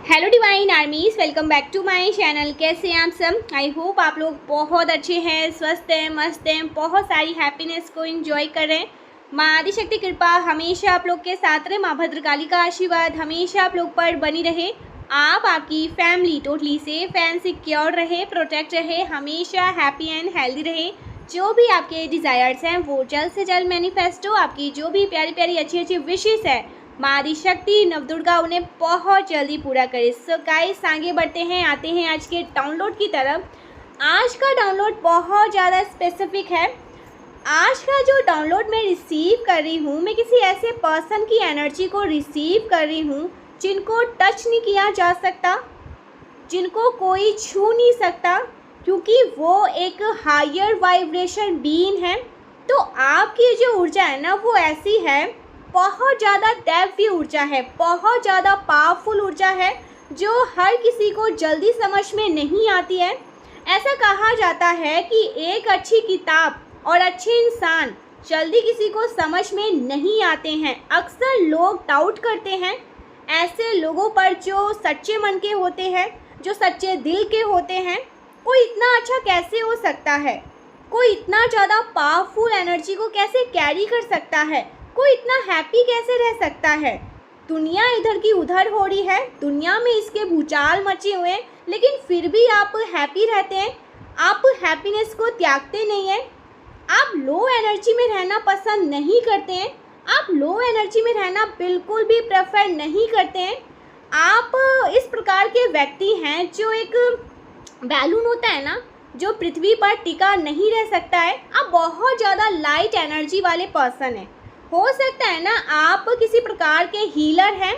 Hello divine armies, welcome back to my channel. कैसे हैं आप सब? आई होप आप लोग बहुत अच्छे हैं, स्वस्थ हैं, मस्त हैं, बहुत सारी हैप्पीनेस को एंजॉय कर रहे हैं। माँ आदिशक्ति कृपा हमेशा आप लोग के साथ रहे। माँ भद्रकाली का आशीर्वाद हमेशा आप लोग पर बनी रहे। आप आपकी family totally safe and secure रहे, प्रोटेक्ट रहे, हमेशा हैप्पी एंड हेल्दी रहे। जो भी आपके डिज़ायर्स हैं वो जल्द से जल्द मैनिफेस्ट हो। आपकी जो भी प्यारी प्यारी अच्छी अच्छी विशेस है माँ आदिशक्ति नवदुर्गा उन्हें बहुत जल्दी पूरा करे। सो गाइस, आगे बढ़ते हैं, आते हैं आज के डाउनलोड की तरफ। आज का डाउनलोड बहुत ज़्यादा स्पेसिफिक है। आज का जो डाउनलोड मैं रिसीव कर रही हूँ, मैं किसी ऐसे पर्सन की एनर्जी को रिसीव कर रही हूँ जिनको टच नहीं किया जा सकता, जिनको कोई छू नहीं सकता, क्योंकि वो एक हायर वाइब्रेशन बीइंग है। तो आपकी जो ऊर्जा है ना, वो ऐसी है, बहुत ज़्यादा दैवीय ऊर्जा है, बहुत ज़्यादा पावरफुल ऊर्जा है, जो हर किसी को जल्दी समझ में नहीं आती है। ऐसा कहा जाता है कि एक अच्छी किताब और अच्छे इंसान जल्दी किसी को समझ में नहीं आते हैं। अक्सर लोग डाउट करते हैं ऐसे लोगों पर जो सच्चे मन के होते हैं, जो सच्चे दिल के होते हैं। कोई इतना अच्छा कैसे हो सकता है? कोई इतना ज़्यादा पावरफुल एनर्जी को कैसे कैरी कर सकता है? कोई इतना हैप्पी कैसे रह सकता है? दुनिया इधर की उधर हो रही है, दुनिया में इसके भूचाल मचे हुए हैं, लेकिन फिर भी आप हैप्पी रहते हैं। आप हैप्पीनेस को त्यागते नहीं हैं। आप लो एनर्जी में रहना पसंद नहीं करते हैं। आप लो एनर्जी में रहना बिल्कुल भी प्रेफर नहीं करते हैं। आप इस प्रकार के व्यक्ति हैं जो एक बैलून होता है ना, जो पृथ्वी पर टिका नहीं रह सकता है। आप बहुत ज़्यादा लाइट एनर्जी वाले पर्सन हैं। हो सकता है ना आप किसी प्रकार के हीलर हैं।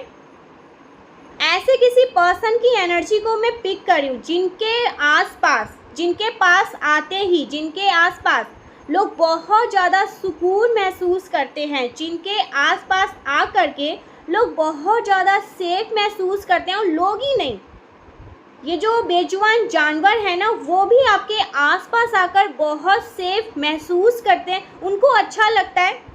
ऐसे किसी पर्सन की एनर्जी को मैं पिक कर रही हूँ जिनके आसपास, जिनके पास आते ही, जिनके आसपास लोग बहुत ज़्यादा सुकून महसूस करते हैं, जिनके आसपास आ कर के लोग बहुत ज़्यादा सेफ महसूस करते हैं। और लोग ही नहीं, ये जो बेजुबान जानवर है ना, वो भी आपके आसपास आकर बहुत सेफ महसूस करते हैं, उनको अच्छा लगता है।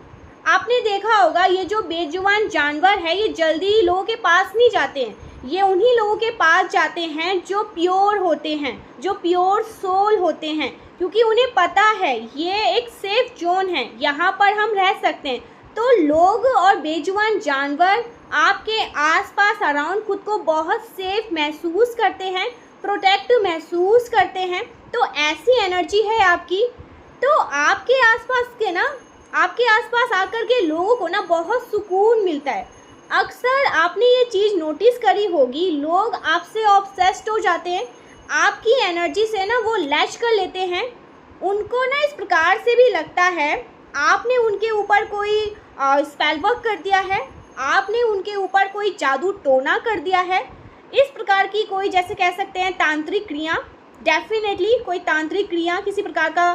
आपने देखा होगा, ये जो बेजुबान जानवर है ये जल्दी लोगों के पास नहीं जाते हैं। ये उन्हीं लोगों के पास जाते हैं जो प्योर होते हैं, जो प्योर सोल होते हैं, क्योंकि उन्हें पता है ये एक सेफ जोन है, यहाँ पर हम रह सकते हैं। तो लोग और बेजुबान जानवर आपके आसपास अराउंड खुद को बहुत सेफ महसूस करते हैं, प्रोटेक्ट महसूस करते हैं। तो ऐसी एनर्जी है आपकी। तो आपके आसपास के ना, आपके आसपास आकर के लोगों को ना बहुत सुकून मिलता है। अक्सर आपने ये चीज़ नोटिस करी होगी, लोग आपसे ऑब्सेस्ड हो जाते हैं, आपकी एनर्जी से ना वो लैच कर लेते हैं। उनको ना इस प्रकार से भी लगता है आपने उनके ऊपर कोई स्पेल वर्क कर दिया है, आपने उनके ऊपर कोई जादू टोना कर दिया है। इस प्रकार की कोई, जैसे कह सकते हैं, तांत्रिक क्रिया, डेफिनेटली कोई तांत्रिक क्रिया, किसी प्रकार का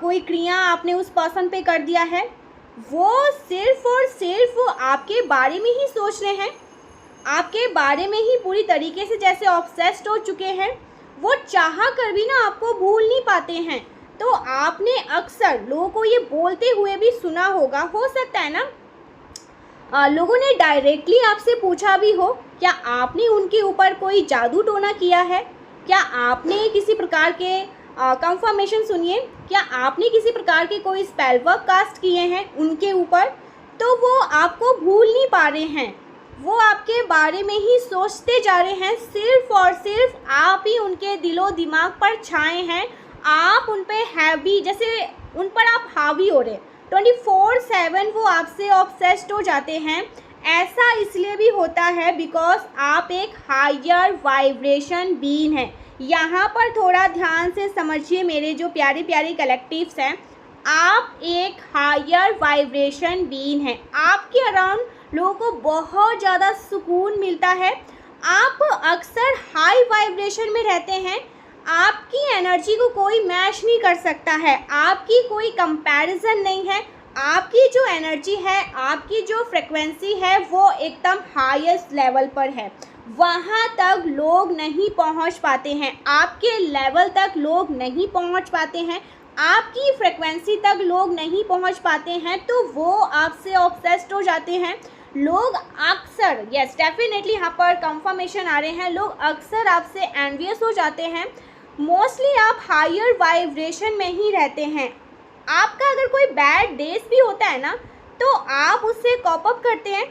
कोई क्रिया आपने उस पर्सन पे कर दिया है। वो सिर्फ और सिर्फ आपके बारे में ही सोच रहे हैं, आपके बारे में ही पूरी तरीके से जैसे ऑब्सेस्ड हो चुके हैं। वो चाह कर भी ना आपको भूल नहीं पाते हैं। तो आपने अक्सर लोगों को ये बोलते हुए भी सुना होगा, हो सकता है ना लोगों ने डायरेक्टली आपसे पूछा भी हो, क्या आपने उनके ऊपर कोई जादू टोना किया है? क्या आपने किसी प्रकार के कंफर्मेशन सुनिए, क्या आपने किसी प्रकार के कोई स्पेल वर्क कास्ट किए हैं उनके ऊपर? तो वो आपको भूल नहीं पा रहे हैं, वो आपके बारे में ही सोचते जा रहे हैं। सिर्फ और सिर्फ आप ही उनके दिलो दिमाग पर छाए हैं। आप उन पे हैवी, जैसे उन पर आप हावी हो रहे हैं। 24/7 वो आपसे ऑब्सेस्ड हो जाते हैं। ऐसा इसलिए भी होता है बिकॉज आप एक हायर वाइब्रेशन बीइंग हैं। यहाँ पर थोड़ा ध्यान से समझिए मेरे जो प्यारे प्यारे कलेक्टिव्स हैं, आप एक हायर वाइब्रेशन बीइंग हैं। आपके अराउंड लोगों को बहुत ज़्यादा सुकून मिलता है। आप अक्सर हाई वाइब्रेशन में रहते हैं। आपकी एनर्जी को कोई मैच नहीं कर सकता है, आपकी कोई कंपैरिजन नहीं है। आपकी जो एनर्जी है, आपकी जो फ्रिक्वेंसी है, वो एकदम हाईएस्ट लेवल पर है। वहाँ तक लोग नहीं पहुँच पाते हैं, आपके लेवल तक लोग नहीं पहुँच पाते हैं, आपकी फ्रिक्वेंसी तक लोग नहीं पहुँच पाते हैं। तो वो आपसे ऑब्सेस्ड हो जाते हैं। लोग अक्सर, यस डेफिनेटली यहाँ पर कंफर्मेशन आ रहे हैं, लोग अक्सर आपसे एनवियस हो जाते हैं। मोस्टली आप हायर वाइब्रेशन में ही रहते हैं। आपका अगर कोई बैड डेज भी होता है ना, तो आप उससे कॉप अप करते हैं,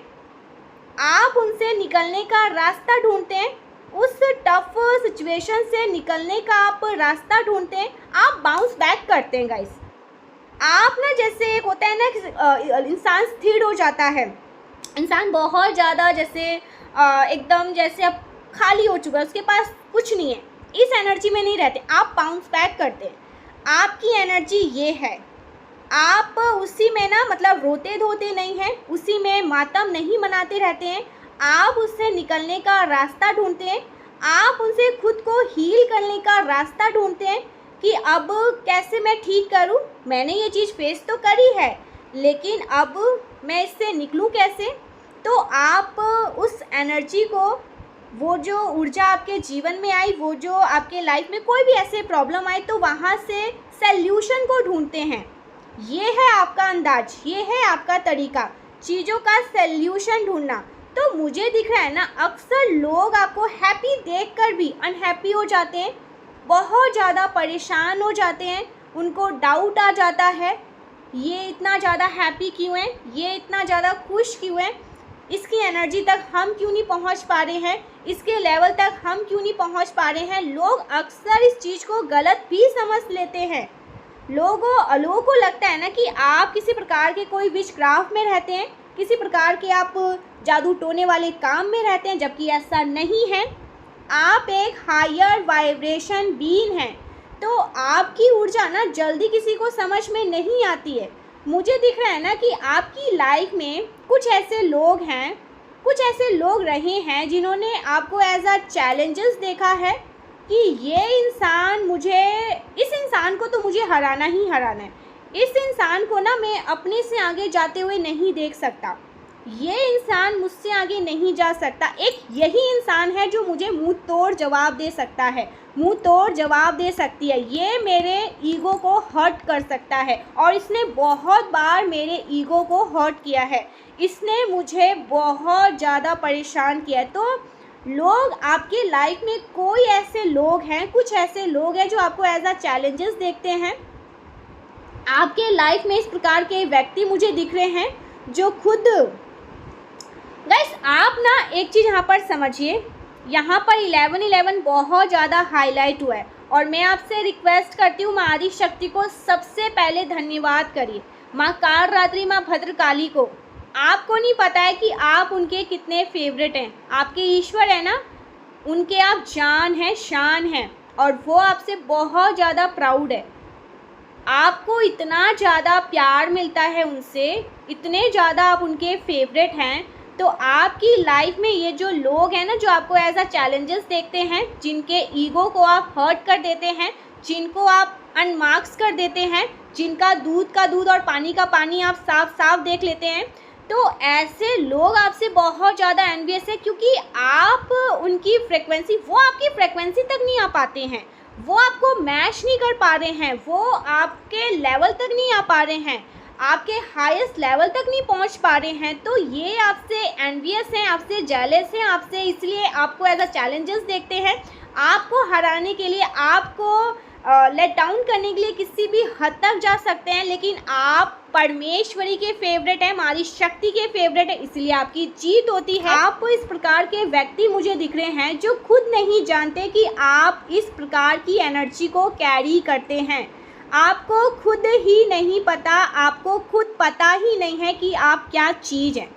आप उनसे निकलने का रास्ता ढूंढते हैं, उस टफ सिचुएशन से निकलने का आप रास्ता ढूंढते हैं, आप बाउंस बैक करते हैं गाइस। आप ना, जैसे एक होता है ना, इंसान स्थिर हो जाता है, इंसान बहुत ज़्यादा जैसे एकदम जैसे अब खाली हो चुका है, उसके पास कुछ नहीं है, इस एनर्जी में नहीं रहते, आप बाउंस बैक करते हैं। आपकी एनर्जी ये है, आप उसी में ना मतलब रोते धोते नहीं हैं, उसी में मातम नहीं मनाते रहते हैं, आप उससे निकलने का रास्ता ढूंढते हैं, आप उनसे खुद को हील करने का रास्ता ढूंढते हैं कि अब कैसे मैं ठीक करूं, मैंने ये चीज़ फेस तो करी है, लेकिन अब मैं इससे निकलूं कैसे। तो आप उस एनर्जी को, वो जो ऊर्जा आपके जीवन में आई, वो जो आपके लाइफ में कोई भी ऐसे प्रॉब्लम आए, तो वहाँ से सल्यूशन को ढूंढते हैं। ये है आपका अंदाज, ये है आपका तरीका, चीज़ों का सल्यूशन ढूंढना। तो मुझे दिख रहा है ना, अक्सर लोग आपको हैप्पी देखकर भी अनहैप्पी हो जाते हैं, बहुत ज़्यादा परेशान हो जाते हैं, उनको डाउट आ जाता है, ये इतना ज़्यादा हैप्पी क्यों है, ये इतना ज़्यादा खुश क्यों है, इसकी एनर्जी तक हम क्यों नहीं पहुंच पा रहे हैं, इसके लेवल तक हम क्यों नहीं पहुंच पा रहे हैं। लोग अक्सर इस चीज़ को गलत भी समझ लेते हैं। लोगों को लगता है ना कि आप किसी प्रकार के कोई विच क्राफ्ट में रहते हैं, किसी प्रकार के आप जादू टोने वाले काम में रहते हैं, जबकि ऐसा नहीं है। आप एक हायर वाइब्रेशन बीइंग हैं, तो आपकी ऊर्जा ना जल्दी किसी को समझ में नहीं आती है। मुझे दिख रहा है ना कि आपकी लाइफ में कुछ ऐसे लोग हैं, कुछ ऐसे लोग रहे हैं जिन्होंने आपको एज अ चैलेंजेस देखा है कि ये इंसान इस इंसान को तो मुझे हराना ही हराना है, इस इंसान को ना मैं अपने से आगे जाते हुए नहीं देख सकता, ये इंसान मुझसे आगे नहीं जा सकता। एक यही इंसान है जो मुझे मुंह तोड़ जवाब दे सकता है, मुंह तोड़ जवाब दे सकती है, ये मेरे ईगो को हर्ट कर सकता है, और इसने बहुत बार मेरे ईगो को हर्ट किया है, इसने मुझे बहुत ज़्यादा परेशान किया है। तो लोग आपके लाइफ में कोई ऐसे लोग हैं, कुछ ऐसे लोग हैं जो आपको एज अ चैलेंजेस देखते हैं। आपके लाइफ में इस प्रकार के व्यक्ति मुझे दिख रहे हैं जो खुद, गाइस आप ना एक चीज़ यहाँ पर समझिए, यहाँ पर 11-11 बहुत ज़्यादा हाईलाइट हुआ है, और मैं आपसे रिक्वेस्ट करती हूँ, माँ आदि शक्ति को सबसे पहले धन्यवाद करिए, माँ कालरात्रि, माँ भद्रकाली को। आपको नहीं पता है कि आप उनके कितने फेवरेट हैं, आपके ईश्वर है ना, उनके आप जान हैं, शान हैं, और वो आपसे बहुत ज़्यादा प्राउड है। आपको इतना ज़्यादा प्यार मिलता है उनसे, इतने ज़्यादा आप उनके फेवरेट हैं। तो आपकी लाइफ में ये जो लोग हैं ना, जो आपको एज अ चैलेंजेस देखते हैं, जिनके ईगो को आप हर्ट कर देते हैं, जिनको आप अनमार्क्स कर देते हैं, जिनका दूध का दूध और पानी का पानी आप साफ साफ देख लेते हैं, तो ऐसे लोग आपसे बहुत ज़्यादा एनवियस है, क्योंकि आप उनकी फ्रिक्वेंसी, वो आपकी फ्रिक्वेंसी तक नहीं आ पाते हैं, वो आपको मैच नहीं कर पा रहे हैं, वो आपके लेवल तक नहीं आ पा रहे हैं, आपके हाईएस्ट लेवल तक नहीं पहुंच पा रहे हैं। तो ये आपसे एनवियस हैं, आपसे जेलस हैं, आपसे इसलिए आपको एज अ चैलेंजेस देखते हैं। आपको हराने के लिए, आपको लेट डाउन करने के लिए किसी भी हद तक जा सकते हैं, लेकिन आप परमेश्वरी के फेवरेट हैं, हमारी शक्ति के फेवरेट है, इसलिए आपकी जीत होती है। आप इस प्रकार के व्यक्ति मुझे दिख रहे हैं जो खुद नहीं जानते कि आप इस प्रकार की एनर्जी को कैरी करते हैं। आपको खुद ही नहीं पता, आपको खुद पता ही नहीं है कि आप क्या चीज़ हैं,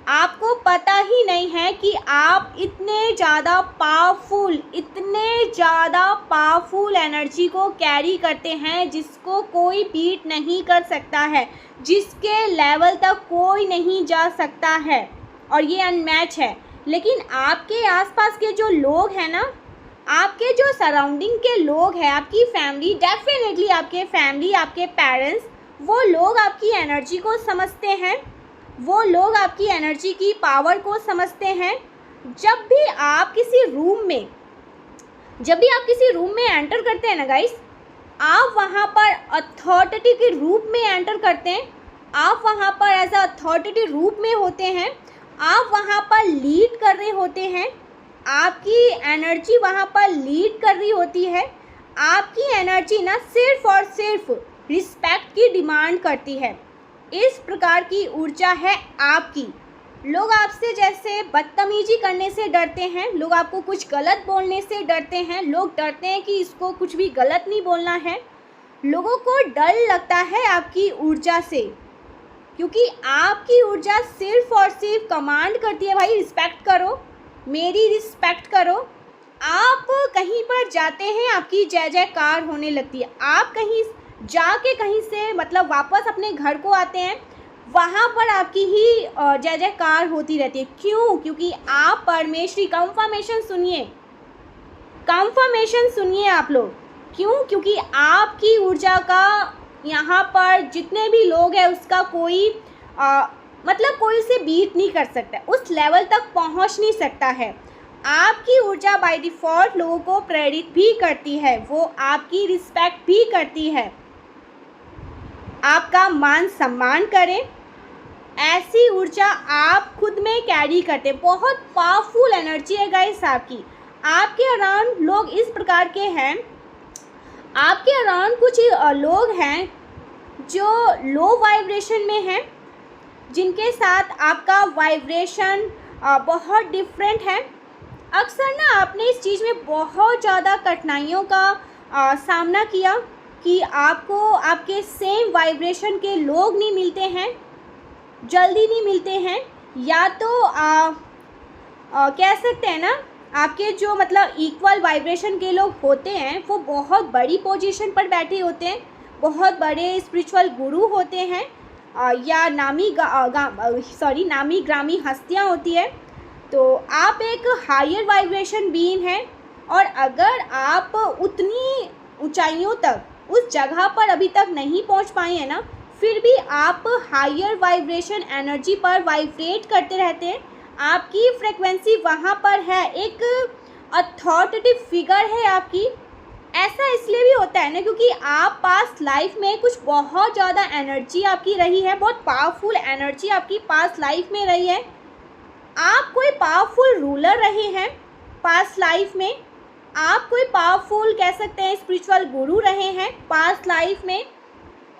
आपको पता ही नहीं है कि आप इतने ज़्यादा पावरफुल, इतने ज़्यादा पावरफुल एनर्जी को कैरी करते हैं जिसको कोई बीट नहीं कर सकता है, जिसके लेवल तक कोई नहीं जा सकता है, और ये अनमैच है। लेकिन आपके आसपास के जो लोग हैं ना, आपके जो सराउंडिंग के लोग हैं, आपकी फैमिली, डेफिनेटली आपके फैमिली, आपके पेरेंट्स, वो लोग आपकी एनर्जी को समझते हैं, वो लोग आपकी एनर्जी की पावर को समझते हैं। जब भी आप किसी रूम में एंटर करते हैं ना गाइस, आप वहाँ पर अथॉरिटी के रूप में एंटर करते हैं, आप वहाँ पर एज अ अथॉरिटी रूप में होते हैं, आप वहाँ पर लीड कर रहे होते हैं, आपकी एनर्जी वहाँ पर लीड कर रही होती है। आपकी एनर्जी ना सिर्फ और सिर्फ रिस्पेक्ट की डिमांड करती है। इस प्रकार की ऊर्जा है आपकी। लोग आपसे जैसे बदतमीजी करने से डरते हैं, लोग आपको कुछ गलत बोलने से डरते हैं, लोग डरते हैं कि इसको कुछ भी गलत नहीं बोलना है। लोगों को डर लगता है आपकी ऊर्जा से, क्योंकि आपकी ऊर्जा सिर्फ और सिर्फ कमांड करती है, भाई रिस्पेक्ट करो, मेरी रिस्पेक्ट करो। आप कहीं पर जाते हैं, आपकी जय जयकार होने लगती है। आप कहीं जाके कहीं से मतलब वापस अपने घर को आते हैं, वहाँ पर आपकी ही जय जयकार होती रहती है। क्यों? क्योंकि आप परमेश्वरी, कंफर्मेशन सुनिए, कंफर्मेशन सुनिए आप लोग। क्यों? क्योंकि आपकी ऊर्जा का यहाँ पर जितने भी लोग हैं उसका कोई मतलब कोई उसे बीट नहीं कर सकता, उस लेवल तक पहुँच नहीं सकता है। आपकी ऊर्जा बाय डिफ़ॉल्ट लोगों को प्रेरित भी करती है, वो आपकी रिस्पेक्ट भी करती है, आपका मान सम्मान करें। ऐसी ऊर्जा आप खुद में कैरी करते हैं। बहुत पावरफुल एनर्जी है गाइस आपकी। आपके अराउंड लोग इस प्रकार के हैं, आपके अराउंड कुछ लोग हैं जो लो वाइब्रेशन में हैं, जिनके साथ आपका वाइब्रेशन बहुत डिफरेंट है। अक्सर ना आपने इस चीज़ में बहुत ज़्यादा कठिनाइयों का सामना किया कि आपको आपके सेम वाइब्रेशन के लोग नहीं मिलते हैं, जल्दी नहीं मिलते हैं, या तो कह सकते हैं ना आपके जो मतलब इक्वल वाइब्रेशन के लोग होते हैं वो बहुत बड़ी पोजीशन पर बैठे होते हैं, बहुत बड़े स्पिरिचुअल गुरु होते हैं, या नामी ग्रामी हस्तियाँ होती है। तो आप एक हायर वाइब्रेशन बीइंग हैं, और अगर आप उतनी ऊंचाइयों तक उस जगह पर अभी तक नहीं पहुंच पाए हैं ना, फिर भी आप हायर वाइब्रेशन एनर्जी पर वाइब्रेट करते रहते हैं। आपकी फ्रिक्वेंसी वहाँ पर है, एक अथॉरिटेटिव फिगर है आपकी। ऐसा इसलिए भी होता है ना क्योंकि आप पास्ट लाइफ में कुछ बहुत ज़्यादा एनर्जी आपकी रही है, बहुत पावरफुल एनर्जी आपकी पास्ट लाइफ में रही है। आप कोई पावरफुल रूलर रहे हैं पास्ट लाइफ में, आप कोई पावरफुल कह सकते हैं स्पिरिचुअल गुरु रहे हैं पास्ट लाइफ में,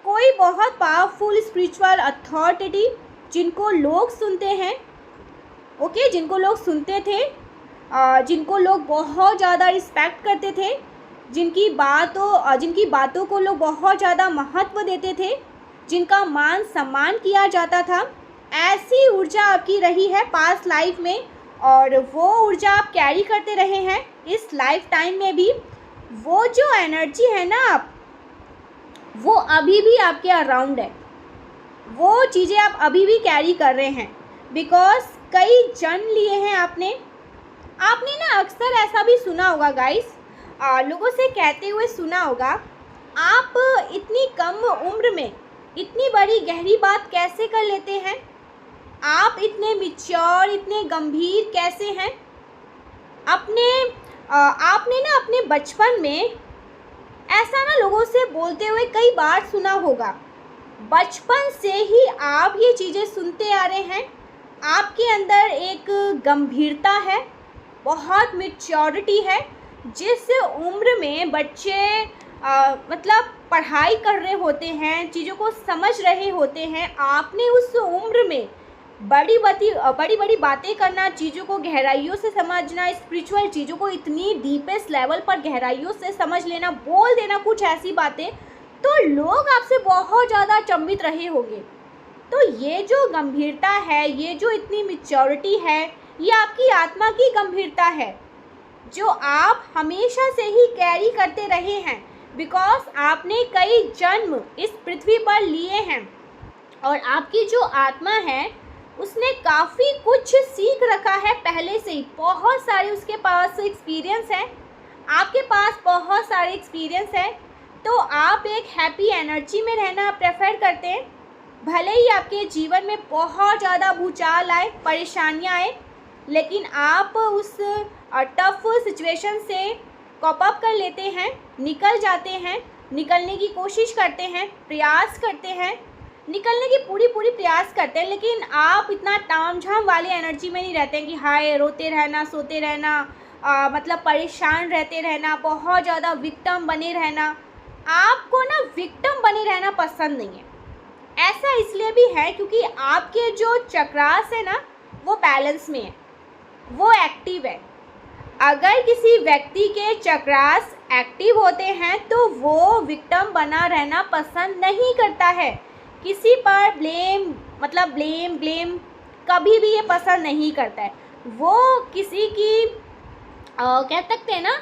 कोई बहुत पावरफुल स्पिरिचुअल अथॉरिटी जिनको लोग सुनते हैं, ओके, जिनको लोग सुनते थे, जिनको लोग बहुत ज़्यादा रिस्पेक्ट करते थे, जिनकी बातों को लोग बहुत ज़्यादा महत्व देते थे, जिनका मान सम्मान किया जाता था। ऐसी ऊर्जा आपकी रही है पास्ट लाइफ में, और वो ऊर्जा आप कैरी करते रहे हैं इस लाइफ टाइम में भी। वो जो एनर्जी है ना आप, वो अभी भी आपके अराउंड है, वो चीज़ें आप अभी भी कैरी कर रहे हैं, बिकॉज कई जन्म लिए हैं आपने ना। अक्सर ऐसा भी सुना होगा गाइस, लोगों से कहते हुए सुना होगा, आप इतनी कम उम्र में इतनी बड़ी गहरी बात कैसे कर लेते हैं, आप इतने मैच्योर, इतने गंभीर कैसे हैं। आपने ना अपने बचपन में ऐसा ना लोगों से बोलते हुए कई बार सुना होगा। बचपन से ही आप ये चीज़ें सुनते आ रहे हैं। आपके अंदर एक गंभीरता है, बहुत मैच्योरिटी है। जिस उम्र में बच्चे मतलब पढ़ाई कर रहे होते हैं, चीज़ों को समझ रहे होते हैं, आपने उस उम्र में बड़ी बड़ी बातें करना, चीज़ों को गहराइयों से समझना, स्पिरिचुअल चीज़ों को इतनी डीपेस्ट लेवल पर गहराइयों से समझ लेना, बोल देना कुछ ऐसी बातें, तो लोग आपसे बहुत ज़्यादा अचंभित रहे होंगे। तो ये जो गंभीरता है, ये जो इतनी मैच्योरिटी है, ये आपकी आत्मा की गंभीरता है, जो आप हमेशा से ही कैरी करते रहे हैं, बिकॉज आपने कई जन्म इस पृथ्वी पर लिए हैं, और आपकी जो आत्मा है उसने काफ़ी कुछ सीख रखा है पहले से ही। बहुत सारे उसके पास एक्सपीरियंस है, आपके पास बहुत सारे एक्सपीरियंस है। तो आप एक हैप्पी एनर्जी में रहना प्रेफर करते हैं। भले ही आपके जीवन में बहुत ज़्यादा भूचाल आए, परेशानियाँ आए, लेकिन आप उस टफ सिचुएशन से कॉप अप कर लेते हैं, निकल जाते हैं, निकलने की कोशिश करते हैं, प्रयास करते हैं, निकलने की पूरी पूरी प्रयास करते हैं, लेकिन आप इतना तामझाम वाले एनर्जी में नहीं रहते हैं कि हाय रोते रहना, सोते रहना, मतलब परेशान रहते रहना, बहुत ज़्यादा विक्टिम बने रहना। आपको ना विक्टिम बने रहना पसंद नहीं है। ऐसा इसलिए भी है क्योंकि आपके जो चक्रास है ना वो बैलेंस में है, वो एक्टिव है। अगर किसी व्यक्ति के चक्रास एक्टिव होते हैं तो वो विक्टिम बना रहना पसंद नहीं करता है। किसी पर ब्लेम कभी भी ये पसंद नहीं करता है। वो किसी की कह सकते हैं ना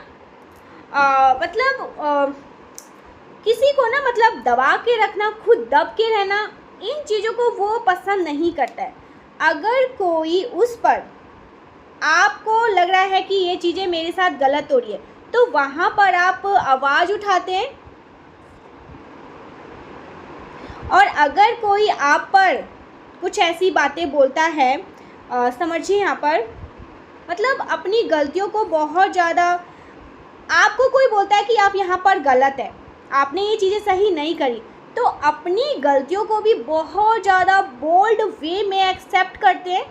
किसी को ना दबा के रखना, खुद दब के रहना, इन चीज़ों को वो पसंद नहीं करता है। अगर कोई उस पर आपको लग रहा है कि ये चीज़ें मेरे साथ गलत हो रही है तो वहाँ पर आप आवाज़ उठाते हैं। और अगर कोई आप पर कुछ ऐसी बातें बोलता है, समझिए यहाँ पर अपनी गलतियों को बहुत ज़्यादा, आपको कोई बोलता है कि आप यहाँ पर गलत है, आपने ये चीज़ें सही नहीं करी, तो अपनी गलतियों को भी बहुत ज़्यादा बोल्ड वे में एक्सेप्ट करते हैं।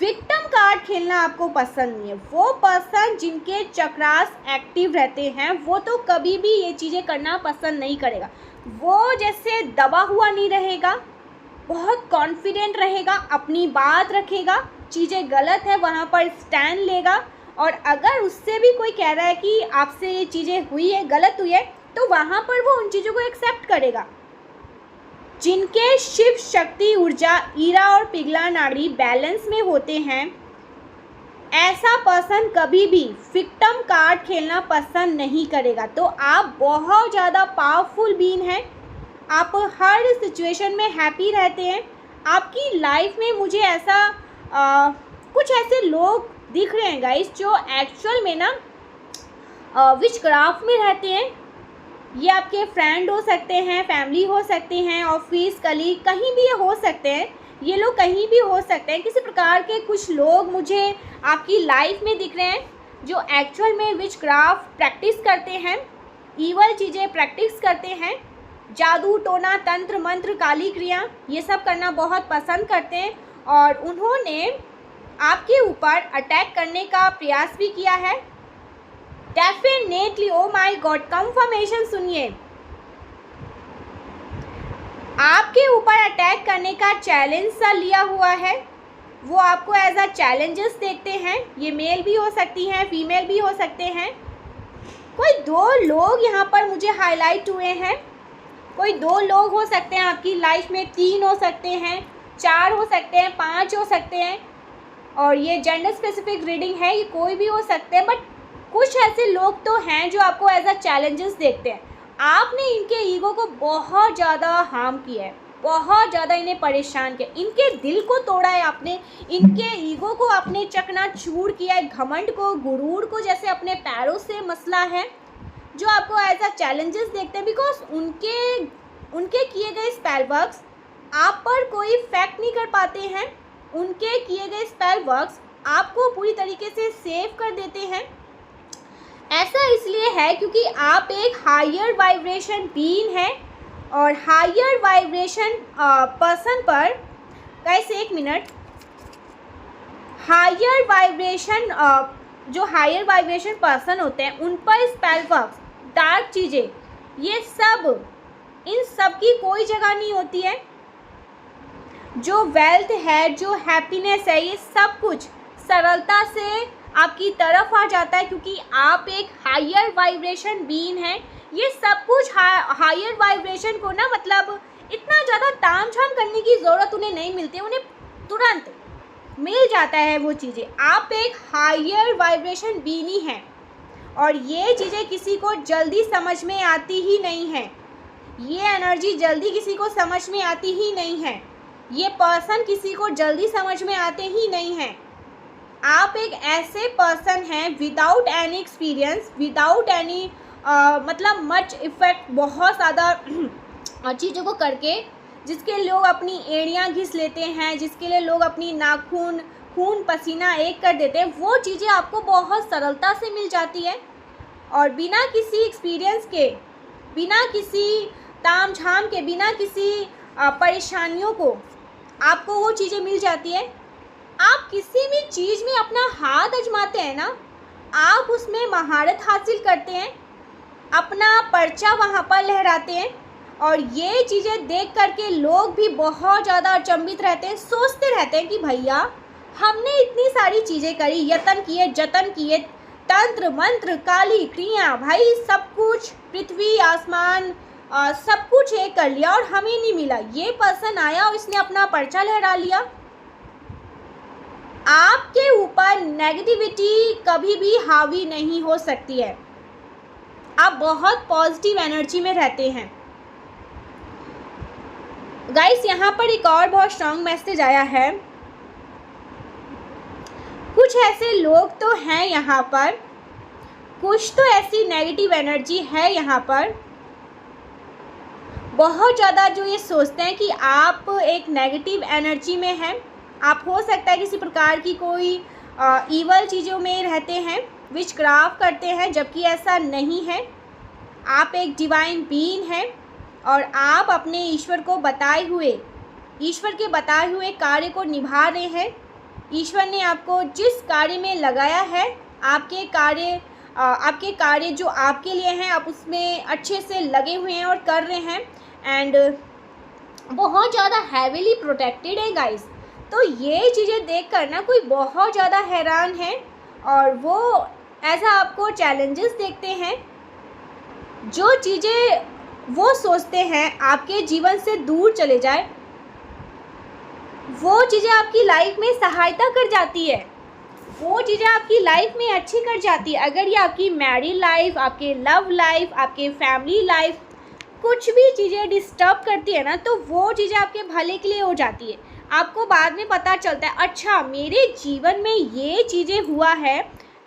विक्टिम कार्ड खेलना आपको पसंद नहीं है। वो पर्सन जिनके चक्रास एक्टिव रहते हैं वो तो कभी भी ये चीज़ें करना पसंद नहीं करेगा। वो जैसे दबा हुआ नहीं रहेगा, बहुत कॉन्फिडेंट रहेगा, अपनी बात रखेगा, चीज़ें गलत है वहाँ पर स्टैंड लेगा। और अगर उससे भी कोई कह रहा है कि आपसे ये चीज़ें हुई है, गलत हुई है, तो वहाँ पर वो उन चीज़ों को एक्सेप्ट करेगा। जिनके शिव शक्ति ऊर्जा ईरा और पिघला नाड़ी बैलेंस में होते हैं, ऐसा पर्सन कभी भी विक्टिम कार्ड खेलना पसंद नहीं करेगा। तो आप बहुत ज़्यादा पावरफुल बीइंग हैं, आप हर सिचुएशन में हैप्पी रहते हैं। आपकी लाइफ में मुझे ऐसा कुछ ऐसे लोग दिख रहे हैं गाइस जो एक्चुअल में ना विचक्राफ्ट में रहते हैं। ये आपके फ्रेंड हो सकते हैं, फैमिली हो सकते हैं, ऑफिस कलीग, कहीं भी ये हो सकते हैं। ये लोग कहीं भी हो सकते हैं। किसी प्रकार के कुछ लोग मुझे आपकी लाइफ में दिख रहे हैं जो एक्चुअल में विचक्राफ्ट प्रैक्टिस करते हैं, ईवल चीज़ें प्रैक्टिस करते हैं, जादू टोना तंत्र मंत्र काली क्रिया ये सब करना बहुत पसंद करते हैं। और उन्होंने आपके ऊपर अटैक करने का प्रयास भी किया है। Definitely, O my God, confirmation सुनिए। आपके ऊपर अटैक करने का चैलेंज सा लिया हुआ है। वो आपको एज अ चैलेंजेस देखते हैं। ये मेल भी हो सकती हैं, फीमेल भी हो सकते हैं। कोई दो लोग यहाँ पर मुझे हाईलाइट हुए हैं। कोई दो लोग हो सकते हैं आपकी लाइफ में, 3 हो सकते हैं, 4 हो सकते हैं, 5 हो सकते हैं। और ये जेंडर स्पेसिफिक रीडिंग है, ये कोई भी हो सकते हैं। बट कुछ ऐसे लोग तो हैं जो आपको एज अ चैलेंजेस देखते हैं। आपने इनके ईगो को बहुत ज़्यादा हार्म किया है, बहुत ज़्यादा इन्हें परेशान किया, इनके दिल को तोड़ा है आपने, इनके ईगो को आपने चकनाचूर किया है, घमंड को, गुरूर को जैसे अपने पैरों से मसला है, जो आपको एज अ चैलेंजेस देखते हैं। बिकॉज उनके किए गए स्पेल वर्क्स आप पर कोई इफेक्ट नहीं कर पाते हैं। उनके किए गए स्पेल वर्क्स आपको पूरी तरीके से सेव कर देते हैं। ऐसा इसलिए है क्योंकि आप एक हायर वाइब्रेशन बीइंग है और हायर वाइब्रेशन पर्सन पर, गाइस एक मिनट, हायर वाइब्रेशन जो हायर वाइब्रेशन पर्सन होते हैं उन पर स्पेल वर्क्स, डार्क चीज़ें, ये सब, इन सब की कोई जगह नहीं होती है। जो वेल्थ है, जो हैप्पीनेस है, ये सब कुछ सरलता से आपकी तरफ आ जाता है क्योंकि आप एक हायर वाइब्रेशन बीइंग हैं। ये सब कुछ हायर वाइब्रेशन को ना इतना ज़्यादा तामझाम करने की ज़रूरत उन्हें नहीं मिलती, उन्हें तुरंत मिल जाता है वो चीज़ें। आप एक हायर वाइब्रेशन बीइंग ही हैं और ये चीज़ें किसी को जल्दी समझ में आती ही नहीं है। ये एनर्जी जल्दी किसी को समझ में आती ही नहीं है। ये पर्सन किसी को जल्दी समझ में आते ही नहीं हैं। आप एक ऐसे पर्सन हैं without any experience, without any much effect, बहुत ज़्यादा चीज़ों को करके, जिसके लोग अपनी एड़ियाँ घिस लेते हैं, जिसके लिए लोग अपनी नाखून, खून पसीना एक कर देते हैं, वो चीज़ें आपको बहुत सरलता से मिल जाती है। और बिना किसी एक्सपीरियंस के, बिना किसी तामझाम के, बिना किसी परेशानियों को आपको वो चीज़ें मिल जाती है। आप किसी भी चीज़ में अपना हाथ आजमाते हैं ना, आप उसमें महारत हासिल करते हैं, अपना पर्चा वहाँ पर लहराते हैं, और ये चीज़ें देख करके लोग भी बहुत ज़्यादा अचंभित रहते हैं, सोचते रहते हैं कि भैया हमने इतनी सारी चीज़ें करी, यत्न किए, जतन किए, तंत्र मंत्र काली क्रिया, भाई सब कुछ, पृथ्वी आसमान सब कुछ एक कर लिया और हमें नहीं मिला। ये पर्सन आया और इसने अपना पर्चा लहरा लिया। आपके ऊपर नेगेटिविटी कभी भी हावी नहीं हो सकती है। आप बहुत पॉजिटिव एनर्जी में रहते हैं। गाइस, यहाँ पर एक और बहुत स्ट्रांग मैसेज आया है। कुछ ऐसे लोग तो हैं यहाँ पर, कुछ तो ऐसी नेगेटिव एनर्जी है यहाँ पर, बहुत ज़्यादा, जो ये सोचते हैं कि आप एक नेगेटिव एनर्जी में हैं। आप हो सकता है किसी प्रकार की कोई ईवल चीज़ों में रहते हैं, विचक्राफ्ट करते हैं, जबकि ऐसा नहीं है। आप एक डिवाइन बीइंग हैं और आप अपने ईश्वर के बताए हुए कार्य को निभा रहे हैं। ईश्वर ने आपको जिस कार्य में लगाया है, आपके कार्य जो आपके लिए हैं, आप उसमें अच्छे से लगे हुए हैं और कर रहे हैं, एंड बहुत ज़्यादा हैवीली प्रोटेक्टेड है गाइस। तो ये चीज़ें देख कर ना कोई बहुत ज़्यादा हैरान है, और वो ऐसा आपको चैलेंजेस देखते हैं। जो चीज़ें वो सोचते हैं आपके जीवन से दूर चले जाए, वो चीज़ें आपकी लाइफ में सहायता कर जाती है, वो चीज़ें आपकी लाइफ में अच्छी कर जाती है। अगर ये आपकी मैरिड लाइफ, आपके लव लाइफ, आपके फैमिली लाइफ, कुछ भी चीज़ें डिस्टर्ब करती है ना, तो वो चीज़ें आपके भले के लिए हो जाती है। आपको बाद में पता चलता है, अच्छा मेरे जीवन में ये चीज़ें हुआ है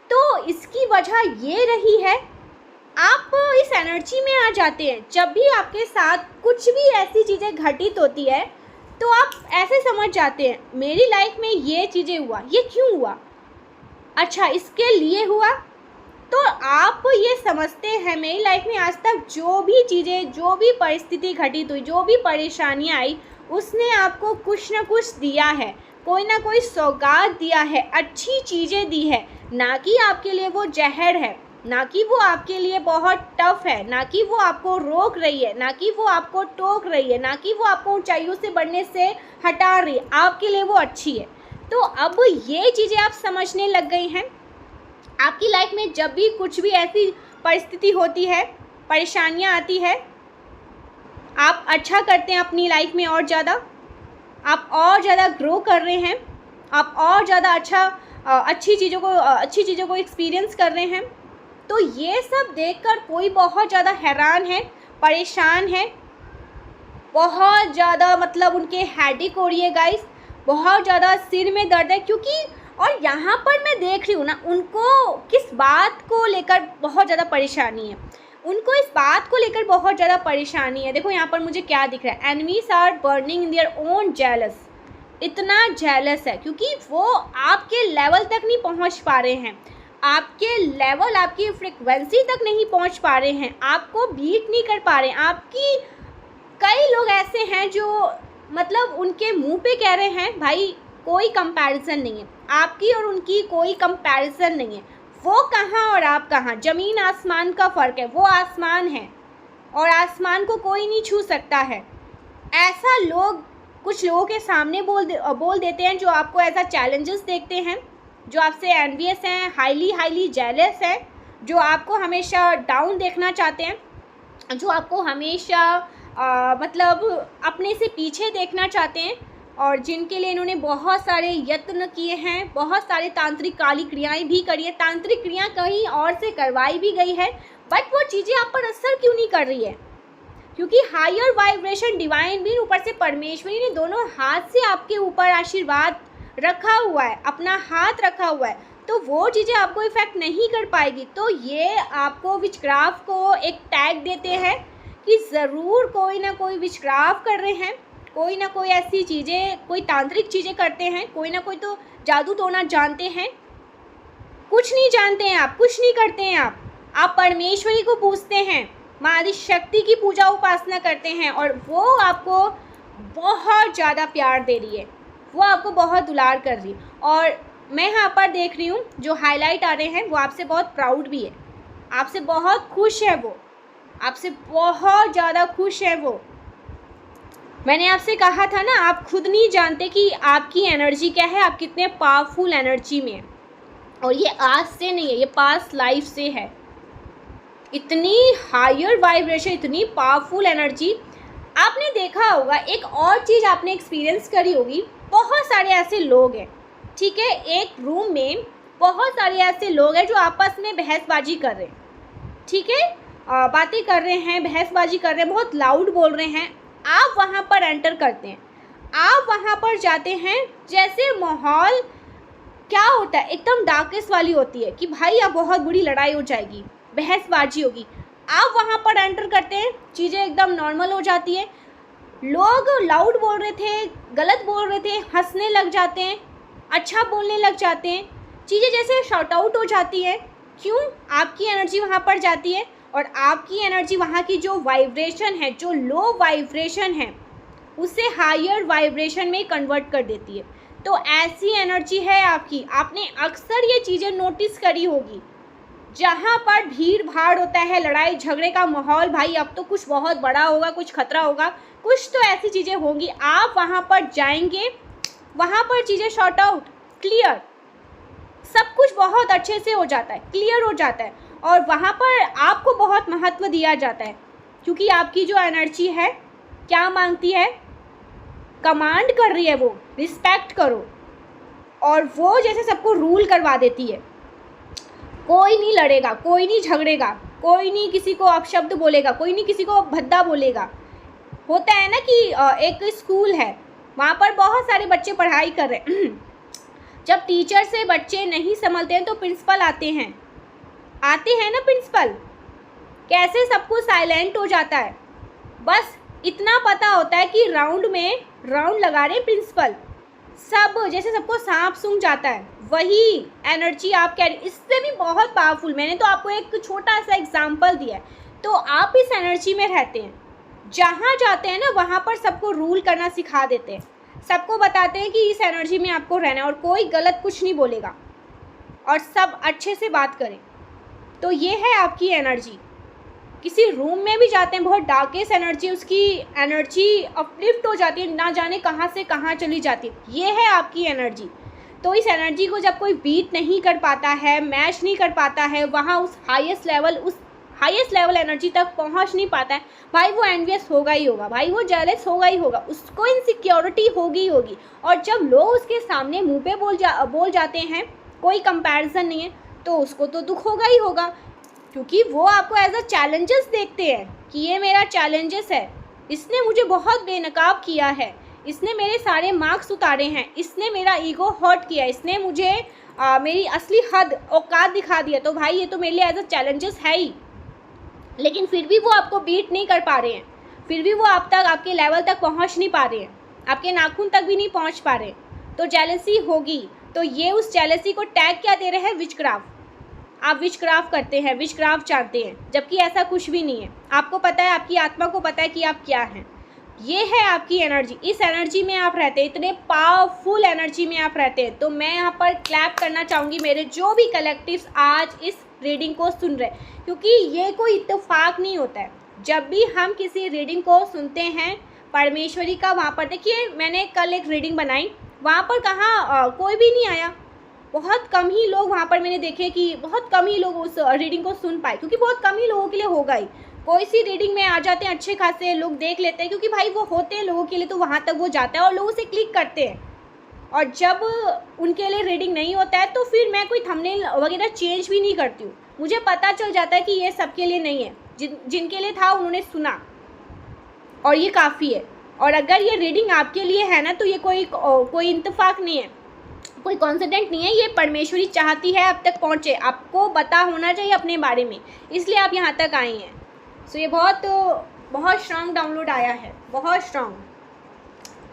तो इसकी वजह ये रही है। आप इस एनर्जी में आ जाते हैं। जब भी आपके साथ कुछ भी ऐसी चीज़ें घटित होती है तो आप ऐसे समझ जाते हैं, मेरी लाइफ में ये चीज़ें हुआ, ये क्यों हुआ, अच्छा इसके लिए हुआ। तो आप ये समझते हैं, मेरी लाइफ में आज तक जो भी चीज़ें, जो भी परिस्थिति घटित हुई, जो भी परेशानियाँ आई, उसने आपको कुछ ना कुछ दिया है, कोई ना कोई सौगात दिया है, अच्छी चीज़ें दी है। ना कि आपके लिए वो जहर है, ना कि वो आपके लिए बहुत टफ है, ना कि वो आपको रोक रही है, ना कि वो आपको टोक रही है, ना कि वो आपको ऊंचाइयों से बढ़ने से हटा रही है, आपके लिए वो अच्छी है। तो अब ये चीज़ें आप समझने लग गई हैं। आपकी लाइफ में जब भी कुछ भी ऐसी परिस्थिति होती है, परेशानियाँ आती है, आप अच्छा करते हैं अपनी लाइफ में, और ज़्यादा आप और ज़्यादा ग्रो कर रहे हैं, आप और ज़्यादा अच्छी चीज़ों को एक्सपीरियंस कर रहे हैं। तो ये सब देखकर कोई बहुत ज़्यादा हैरान है, परेशान है, बहुत ज़्यादा मतलब उनके हेडेक हो रही है गाइस, बहुत ज़्यादा सिर में दर्द है। क्योंकि और यहाँ पर मैं देख रही हूँ ना, उनको किस बात को लेकर बहुत ज़्यादा परेशानी है, उनको इस बात को लेकर बहुत ज़्यादा परेशानी है। देखो यहाँ पर मुझे क्या दिख रहा है, enemies are burning in their own jealous. इतना जेलस है क्योंकि वो आपके लेवल तक नहीं पहुँच पा रहे हैं, आपके लेवल, आपकी फ्रिक्वेंसी तक नहीं पहुँच पा रहे हैं, आपको बीट नहीं कर पा रहे हैं। आपकी कई लोग ऐसे हैं जो मतलब उनके मुंह पे कह रहे हैं भाई कोई कंपैरिजन नहीं है, आपकी और उनकी कोई कंपैरिजन नहीं है, वो कहाँ और आप कहाँ, ज़मीन आसमान का फ़र्क है। वो आसमान है और आसमान को कोई नहीं छू सकता है। ऐसा लोग कुछ लोगों के सामने बोल देते हैं जो आपको ऐसा चैलेंजेस देखते हैं, जो आपसे एनवियस हैं, हाईली जेलस हैं, जो आपको हमेशा डाउन देखना चाहते हैं, जो आपको हमेशा मतलब अपने से पीछे देखना चाहते हैं, और जिनके लिए इन्होंने बहुत सारे यत्न किए हैं, बहुत सारे तांत्रिक काली क्रियाएं भी करी है, तांत्रिक क्रिया कहीं और से करवाई भी गई है, बट वो चीज़ें आप पर असर क्यों नहीं कर रही है? क्योंकि हायर वाइब्रेशन डिवाइन बीइंग, ऊपर से परमेश्वरी ने दोनों हाथ से आपके ऊपर आशीर्वाद रखा हुआ है, अपना हाथ रखा हुआ है, तो वो चीज़ें आपको इफ़ेक्ट नहीं कर पाएगी। तो ये आपको विचक्राफ्ट को एक टैग देते हैं कि ज़रूर कोई ना कोई विचक्राफ्ट कर रहे हैं, कोई ना कोई ऐसी चीज़ें, कोई तांत्रिक चीज़ें करते हैं, कोई ना कोई तो जादू टोना जानते हैं। कुछ नहीं जानते हैं आप, कुछ नहीं करते हैं आप परमेश्वरी को पूजते हैं, माँ आदि शक्ति की पूजा उपासना करते हैं, और वो आपको बहुत ज़्यादा प्यार दे रही है, वो आपको बहुत दुलार कर रही है। और मैं यहाँ पर देख रही हूँ जो हाईलाइट आ रहे हैं वो आपसे बहुत प्राउड भी है, आपसे बहुत खुश है, वो आपसे बहुत ज़्यादा खुश है। वो मैंने आपसे कहा था ना, आप खुद नहीं जानते कि आपकी एनर्जी क्या है, आप कितने पावरफुल एनर्जी में हैं। और ये आज से नहीं है, ये पास्ट लाइफ से है। इतनी हायर वाइब्रेशन, इतनी पावरफुल एनर्जी। आपने देखा होगा, एक और चीज़ आपने एक्सपीरियंस करी होगी, बहुत सारे ऐसे लोग हैं, ठीक है, एक रूम में बहुत सारे ऐसे लोग हैं जो आपस में बहसबाजी कर रहे हैं, ठीक है, बातें कर रहे हैं, बहसबाजी कर रहे हैं, बहुत लाउड बोल रहे हैं। आप वहाँ पर एंटर करते हैं, आप वहाँ पर जाते हैं, जैसे माहौल क्या होता है, एकदम डार्केस्ट वाली होती है कि भाई अब बहुत बुरी लड़ाई हो जाएगी, बहसबाजी होगी। आप वहाँ पर एंटर करते हैं, चीज़ें एकदम नॉर्मल हो जाती है। लोग लाउड बोल रहे थे, गलत बोल रहे थे, हंसने लग जाते हैं, अच्छा बोलने लग जाते हैं, चीज़ें जैसे शॉर्ट आउट हो जाती है। क्यों? आपकी एनर्जी वहाँ पर जाती है और आपकी एनर्जी वहाँ की जो वाइब्रेशन है, जो लो वाइब्रेशन है, उसे हायर वाइब्रेशन में कन्वर्ट कर देती है। तो ऐसी एनर्जी है आपकी। आपने अक्सर ये चीज़ें नोटिस करी होगी, जहाँ पर भीड़ भाड़ होता है, लड़ाई झगड़े का माहौल, भाई अब तो कुछ बहुत बड़ा होगा, कुछ खतरा होगा, कुछ तो ऐसी चीज़ें होंगी। आप वहाँ पर जाएंगे, वहाँ पर चीज़ें शॉर्ट आउट, क्लियर, सब कुछ बहुत अच्छे से हो जाता है, क्लियर हो जाता है। और वहाँ पर आपको बहुत महत्व दिया जाता है, क्योंकि आपकी जो एनर्जी है क्या मांगती है, कमांड कर रही है, वो रिस्पेक्ट करो। और वो जैसे सबको रूल करवा देती है। कोई नहीं लड़ेगा, कोई नहीं झगड़ेगा, कोई नहीं किसी को अपशब्द बोलेगा, कोई नहीं किसी को भद्दा बोलेगा। होता है ना कि एक स्कूल है, वहाँ पर बहुत सारे बच्चे पढ़ाई कर रहे हैं जब टीचर से बच्चे नहीं संभलते हैं तो प्रिंसिपल आते हैं ना प्रिंसिपल, कैसे सब कुछ साइलेंट हो जाता है। बस इतना पता होता है कि राउंड में राउंड लगा रहे प्रिंसिपल, सब जैसे सबको सांप सूंघ जाता है। वही एनर्जी आप कैरी, इससे भी बहुत पावरफुल। मैंने तो आपको एक छोटा सा एग्जांपल दिया है। तो आप इस एनर्जी में रहते हैं, जहाँ जाते हैं ना वहाँ पर सबको रूल करना सिखा देते हैं, सबको बताते हैं कि इस एनर्जी में आपको रहना है और कोई गलत कुछ नहीं बोलेगा और सब अच्छे से बात करें। तो ये है आपकी एनर्जी। किसी रूम में भी जाते हैं, बहुत डार्केस्ट एनर्जी, उसकी एनर्जी अपलिफ्ट हो जाती है, ना जाने कहाँ से कहाँ चली जाती है। ये है आपकी एनर्जी। तो इस एनर्जी को जब कोई बीट नहीं कर पाता है, मैच नहीं कर पाता है, वहाँ उस हाईएस्ट लेवल एनर्जी तक पहुँच नहीं पाता है, भाई वो एनवियस होगा ही होगा, भाई वो जेलस होगा ही होगा, उसको इनसिक्योरिटी होगी होगी। और जब लोग उसके सामने मुँह पे बोल जाते हैं, कोई कंपैरिजन नहीं है, तो उसको तो दुख होगा ही होगा, क्योंकि वो आपको एज अ चैलेंजेस देखते हैं कि ये मेरा चैलेंजेस है, इसने मुझे बहुत बेनकाब किया है, इसने मेरे सारे मार्क्स उतारे हैं, इसने मेरा ईगो हर्ट किया, इसने मुझे मेरी असली हद औकात दिखा दिया। तो भाई ये तो मेरे लिए एज अ चैलेंजेस है ही। लेकिन फिर भी वो आपको बीट नहीं कर पा रहे हैं, फिर भी वो आपके लेवल तक पहुंच नहीं पा रहे हैं, आपके नाखून तक भी नहीं पहुंच पा रहे, तो जेलसी होगी। तो ये उस जेलसी को टैग क्या दे रहे हैं, विचक्राफ्ट। आप विचक्राफ्ट करते हैं, विचक्राफ्ट चाहते हैं, जबकि ऐसा कुछ भी नहीं है। आपको पता है, आपकी आत्मा को पता है कि आप क्या हैं। ये है आपकी एनर्जी। इस एनर्जी में आप रहते हैं, इतने पावरफुल एनर्जी में आप रहते हैं। तो मैं यहाँ पर क्लैप करना चाहूँगी मेरे जो भी कलेक्टिव्स आज इस रीडिंग को सुन रहे हैं, क्योंकि ये कोई इत्तेफाक नहीं होता है। जब भी हम किसी रीडिंग को सुनते हैं परमेश्वरी का, वहाँ पर देखिए मैंने कल एक रीडिंग बनाई, वहाँ पर कहाँ कोई भी नहीं आया, बहुत कम ही लोग वहाँ पर मैंने देखे कि बहुत कम ही लोग उस रीडिंग को सुन पाए, क्योंकि बहुत कम ही लोगों के लिए होगा ही। कोई सी रीडिंग में आ जाते हैं, अच्छे खासे लोग देख लेते हैं, क्योंकि भाई वो होते हैं लोगों के लिए, तो वहाँ तक वो जाता है और लोग उसे क्लिक करते हैं। और जब उनके लिए रीडिंग नहीं होता है तो फिर मैं कोई थंबनेल वगैरह चेंज भी नहीं करती हूँ। मुझे पता चल जाता है कि ये सबके लिए नहीं है, जिनके लिए था उन्होंने सुना और ये काफ़ी है। और अगर ये रीडिंग आपके लिए है ना, तो ये कोई इत्तेफाक नहीं है, कोई कॉन्सिडेंट नहीं है, ये परमेश्वरी चाहती है अब तक पहुँचे, आपको पता होना चाहिए अपने बारे में, इसलिए आप यहाँ तक आई हैं। सो ये बहुत स्ट्रांग डाउनलोड आया है, बहुत स्ट्रांग।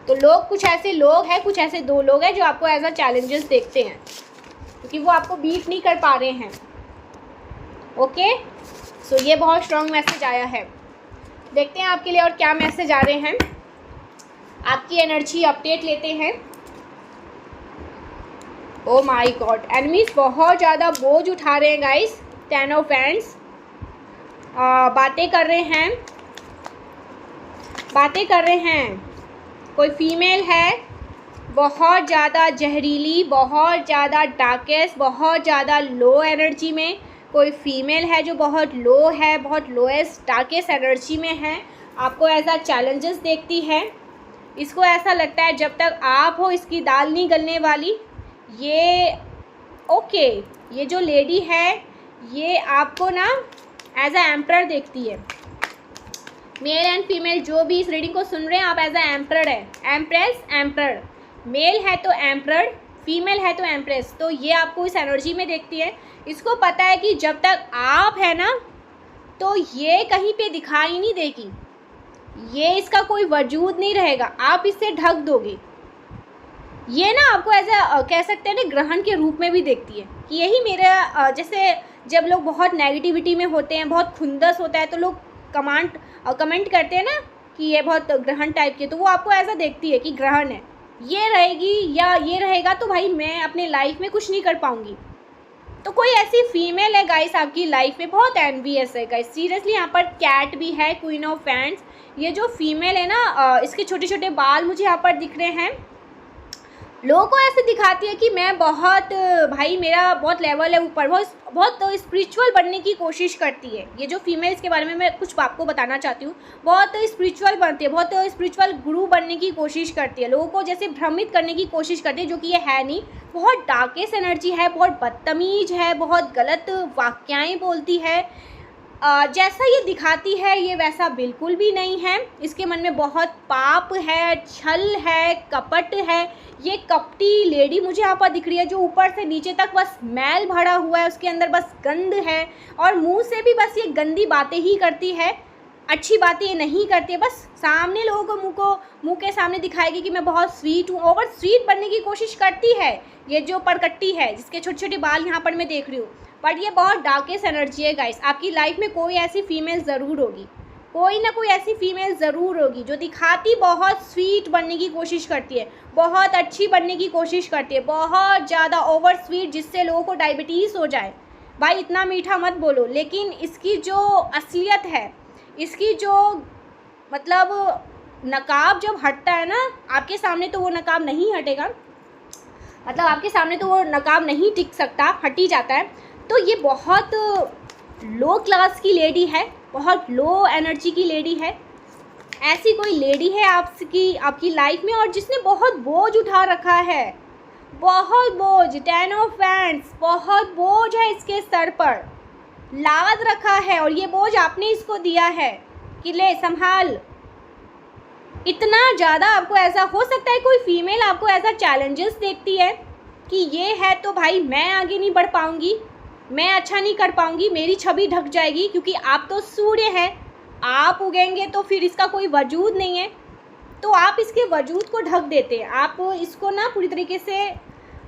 तो लोग, कुछ ऐसे लोग हैं, कुछ ऐसे 2 लोग हैं जो आपको एज अ चैलेंजेस देखते हैं, क्योंकि वो आपको बीट नहीं कर पा रहे हैं। ओके, सो ये बहुत स्ट्रांग मैसेज आया है। देखते हैं आपके लिए और क्या मैसेज आ रहे हैं। आपकी एनर्जी अपडेट लेते हैं। ओ माय गॉड, एनिमीज बहुत ज़्यादा बोझ उठा रहे हैं गाइस। 10 ऑफ वैंड्स, बातें कर रहे हैं। कोई फीमेल है बहुत ज़्यादा जहरीली, बहुत ज़्यादा डार्केस्ट, बहुत ज़्यादा लो एनर्जी में। कोई फीमेल है जो बहुत लो है, बहुत लोएस्ट डार्केस्ट एनर्जी में है। आपको ऐसा चैलेंजेस देखती है। इसको ऐसा लगता है जब तक आप हो इसकी दाल नहीं गलने वाली। ये ओके, ये जो लेडी है ये आपको ना एज अ एम्परर देखती है। मेल एंड फीमेल जो भी इस रीडिंग को सुन रहे हैं, आप एज अ एम्परर है, एम्प्रेस, एम्परर। मेल है तो एम्परर, फीमेल है तो एम्प्रेस। तो ये आपको इस एनर्जी में देखती है। इसको पता है कि जब तक आप है ना तो ये कहीं पे दिखाई नहीं देगी, ये इसका कोई वजूद नहीं रहेगा, आप इससे ढक दोगे। ये ना आपको ऐसा कह सकते हैं ना ग्रहण के रूप में भी देखती है कि यही मेरा जैसे जब लोग बहुत नेगेटिविटी में होते हैं, बहुत खुंदस होता है, तो लोग कमेंट करते हैं ना कि ये बहुत ग्रहण टाइप के, तो वो आपको ऐसा देखती है कि ग्रहण है, ये रहेगी या ये रहेगा तो भाई मैं अपने लाइफ में कुछ नहीं कर पाऊँगी। तो कोई ऐसी फीमेल है गाइस आपकी लाइफ में, बहुत एनवियस है गाइस सीरियसली। यहाँ पर कैट भी है, क्वीन ऑफ वैंड्स। ये जो फीमेल है ना इसके छोटे छोटे बाल मुझे यहाँ पर दिख रहे हैं। लोगों को ऐसे दिखाती है कि मैं बहुत भाई मेरा बहुत लेवल है ऊपर, बहुत स्पिरिचुअल बनने की कोशिश करती है। ये जो फीमेल, इसके बारे में मैं कुछ आपको बताना चाहती हूँ, बहुत स्पिरिचुअल बनती है, बहुत स्पिरिचुअल गुरु बनने की कोशिश करती है, लोगों को जैसे भ्रमित करने की कोशिश करती है, जो कि ये है नहीं। बहुत डार्केस्ट एनर्जी है, बहुत बदतमीज है, बहुत गलत वाक्याएँ बोलती है। जैसा ये दिखाती है ये वैसा बिल्कुल भी नहीं है। इसके मन में बहुत पाप है, छल है, कपट है। ये कपटी लेडी मुझे यहाँ पर दिख रही है जो ऊपर से नीचे तक बस मैल भरा हुआ है, उसके अंदर बस गंद है और मुंह से भी बस ये गंदी बातें ही करती है, अच्छी बातें ये नहीं करती है। बस सामने लोगों को मुंह के सामने दिखाएगी कि मैं बहुत स्वीट हूँ, ओवर स्वीट बनने की कोशिश करती है। ये जो परकट्टी है जिसके छोटे छोटे बाल यहाँ पर मैं देख रही हूँ, बट ये बहुत डार्केस्ट एनर्जी है गाइस। आपकी लाइफ में कोई ऐसी फीमेल ज़रूर होगी, कोई ना कोई ऐसी फीमेल ज़रूर होगी जो दिखाती बहुत स्वीट बनने की कोशिश करती है, बहुत अच्छी बनने की कोशिश करती है, बहुत ज़्यादा ओवर स्वीट, जिससे लोगों को डायबिटीज़ हो जाए। भाई इतना मीठा मत बोलो। लेकिन इसकी जो असलियत है, इसकी जो मतलब नकाब जब हटता है ना आपके सामने, तो वो नकाब नहीं हटेगा, मतलब आपके सामने तो वो नकाब नहीं टिक सकता, हट ही जाता है। तो ये बहुत लो क्लास की लेडी है, बहुत लो एनर्जी की लेडी है। ऐसी कोई लेडी है आपकी लाइफ में और जिसने बहुत बोझ उठा रखा है, बहुत बोझ। 10 ऑफ वैंड्स, बहुत बोझ है इसके सर पर, लाद रखा है और ये बोझ आपने इसको दिया है कि ले संभाल। इतना ज़्यादा आपको ऐसा हो सकता है कोई फीमेल आपको ऐसा चैलेंजेस देखती है कि ये है तो भाई मैं आगे नहीं बढ़ पाऊँगी, मैं अच्छा नहीं कर पाऊँगी, मेरी छवि ढक जाएगी, क्योंकि आप तो सूर्य हैं, आप उगेंगे तो फिर इसका कोई वजूद नहीं है। तो आप इसके वजूद को ढक देते हैं, आप इसको ना पूरी तरीके से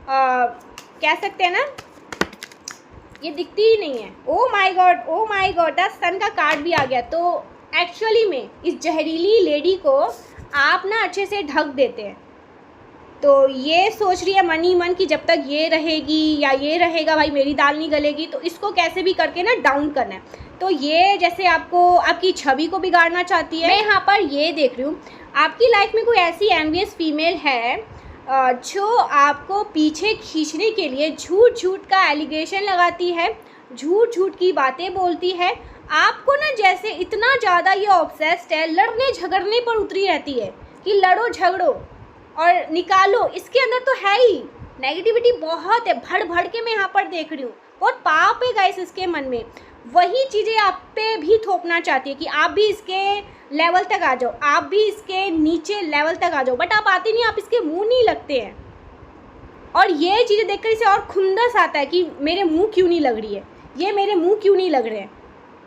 कह सकते हैं ना, ये दिखती ही नहीं है। ओ माय गॉड, 10 सन का कार्ड भी आ गया। तो एक्चुअली में इस जहरीली लेडी को आप ना अच्छे से ढक देते हैं। तो ये सोच रही है मन ही मन कि जब तक ये रहेगी या ये रहेगा भाई मेरी दाल नहीं गलेगी, तो इसको कैसे भी करके ना डाउन करना है। तो ये जैसे आपकी छवि को बिगाड़ना चाहती है। मैं यहाँ पर ये देख रही हूँ आपकी लाइफ में कोई ऐसी एनवियस फीमेल है जो आपको पीछे खींचने के लिए झूठ का एलिगेशन लगाती है, झूठ की बातें बोलती है। आपको ना जैसे इतना ज़्यादा ये ऑब्सेस्ड है, लड़ने झगड़ने पर उतरी रहती है कि लड़ो झगड़ो और निकालो। इसके अंदर तो है ही नेगेटिविटी बहुत है, भड़ के मैं यहाँ पर देख रही हूँ, बहुत पाप है गाइस इसके मन में। वही चीज़ें आप पे भी थोपना चाहती है कि आप भी इसके लेवल तक आ जाओ, आप भी इसके नीचे लेवल तक आ जाओ, बट आप आते नहीं, आप इसके मुंह नहीं लगते हैं। और ये चीज़ें देखकर इसे और खुंदस आता है कि मेरे मुंह क्यों नहीं लग रही है, ये मेरे मुंह क्यों नहीं लग रहे हैं।